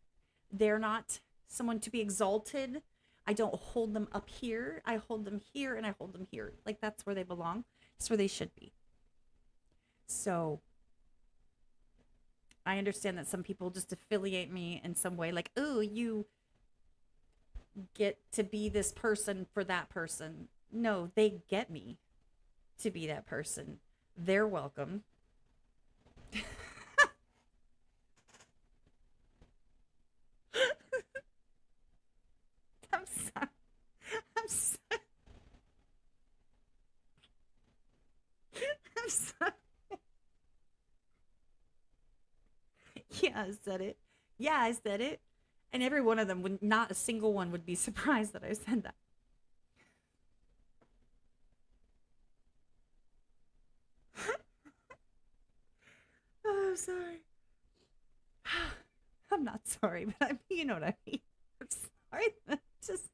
Speaker 1: They're not someone to be exalted. I don't hold them up here. I hold them here and I hold them here. Like, that's where they belong. That's where they should be. So I understand that some people just affiliate me in some way, like, oh, you get to be this person for that person. No, they get me to be that person. They're welcome. I'm sorry. I'm sorry. I'm sorry. Yeah, I said it. Yeah, I said it. And every one of them would, not a single one would be surprised that I said that. Oh, I'm sorry. I'm not sorry, but you know what I mean. I'm sorry. Just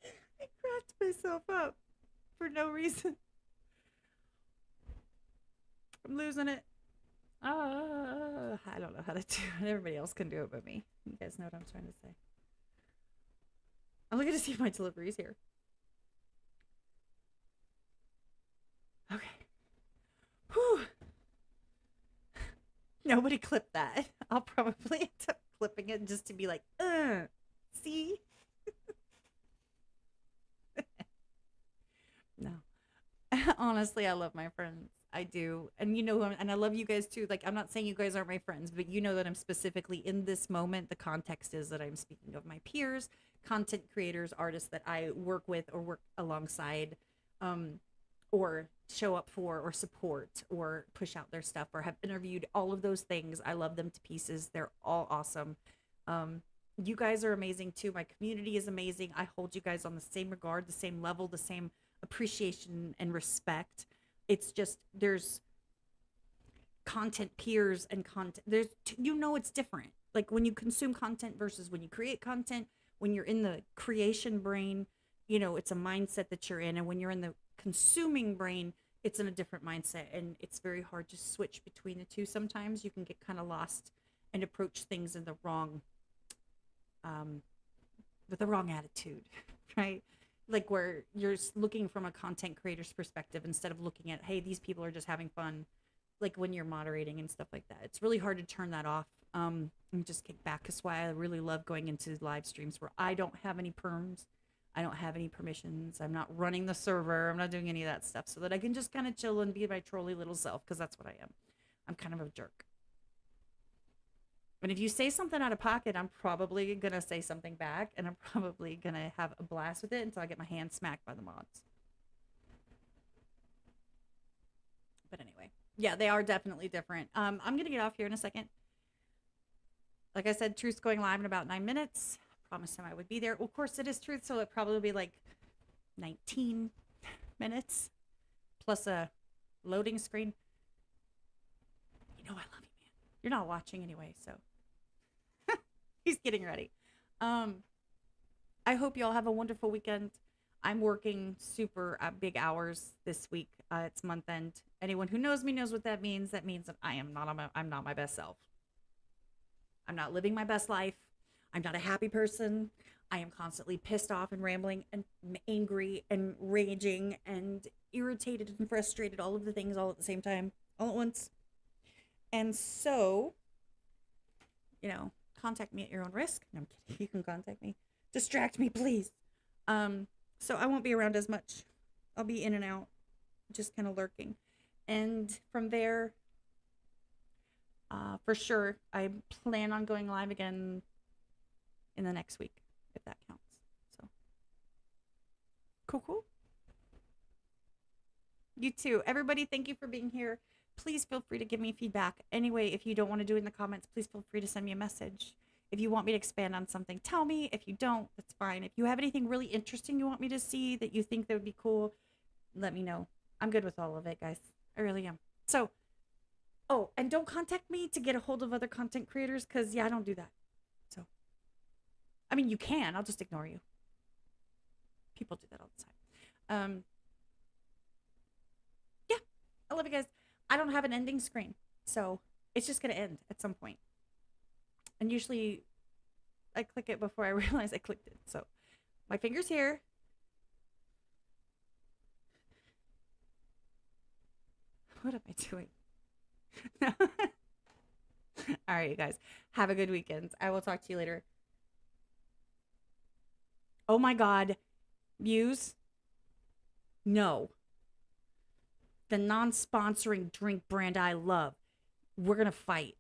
Speaker 1: I cracked myself up for no reason. I'm losing it. I don't know how to do it. Everybody else can do it but me. You guys know what I'm trying to say. I'm looking to see if my delivery's here. Okay. Whew. Nobody clipped that. I'll probably end up clipping it just to be like, see? No. Honestly, I love my friends. I do. And you know, and I love you guys too. Like, I'm not saying you guys aren't my friends, but you know that I'm specifically in this moment. The context is that I'm speaking of my peers, content creators, artists that I work with or work alongside, um, or show up for or support or push out their stuff or have interviewed, all of those things. I love them to pieces. They're all awesome. You guys are amazing too. My community is amazing. I hold you guys on the same regard, the same level, the same appreciation and respect. It's just there's content peers and content. There's it's different. Like when you consume content versus when you create content, when you're in the creation brain, it's a mindset that you're in, and when you're in the consuming brain, it's in a different mindset, and it's very hard to switch between the two. Sometimes you can get kind of lost and approach things in the wrong um with the wrong attitude, right? Like where you're looking from a content creator's perspective instead of looking at, hey, these people are just having fun. Like when you're moderating and stuff like that, it's really hard to turn that off, and just kick back. That's why I really love going into live streams where I don't have any perms, I don't have any permissions, I'm not running the server, I'm not doing any of that stuff, so that I can just kind of chill and be my trolly little self, because that's what I am. I'm kind of a jerk. And if you say something out of pocket, I'm probably going to say something back, and I'm probably going to have a blast with it until I get my hand smacked by the mods. But anyway, yeah, they are definitely different. I'm going to get off here in a second. Like I said, Truth's going live in about 9 minutes. Promised him I would be there. Well, of course, it is Truth, so it'll probably be like 19 minutes plus a loading screen. You know I love you, man. You're not watching anyway, so he's getting ready. I hope you all have a wonderful weekend. I'm working super big hours this week. It's month end. Anyone who knows me knows what that means. That means that I'm not my best self. I'm not living my best life. I'm not a happy person. I am constantly pissed off and rambling and angry and raging and irritated and frustrated, all of the things all at the same time, all at once. And so, contact me at your own risk. No, I'm kidding. You can contact me. Distract me, please. So I won't be around as much. I'll be in and out, just kind of lurking. And from there, for sure, I plan on going live again in the next week, if that counts. So, cool. You too. Everybody, thank you for being here. Please feel free to give me feedback. Anyway, if you don't want to do it in the comments, please feel free to send me a message. If you want me to expand on something, tell me. If you don't, that's fine. If you have anything really interesting you want me to see that you think that would be cool, let me know. I'm good with all of it, guys. I really am. So, oh, and don't contact me to get a hold of other content creators because, yeah, I don't do that. So, I mean, you can. I'll just ignore you. People do that all the time. Yeah, I love you guys. I don't have an ending screen, so it's just going to end at some point. And usually I click it before I realize I clicked it. So my finger's here. What am I doing? All right, you guys. Have a good weekend. I will talk to you later. Oh my God. Muse? No. The non-sponsoring drink brand I love. We're going to fight.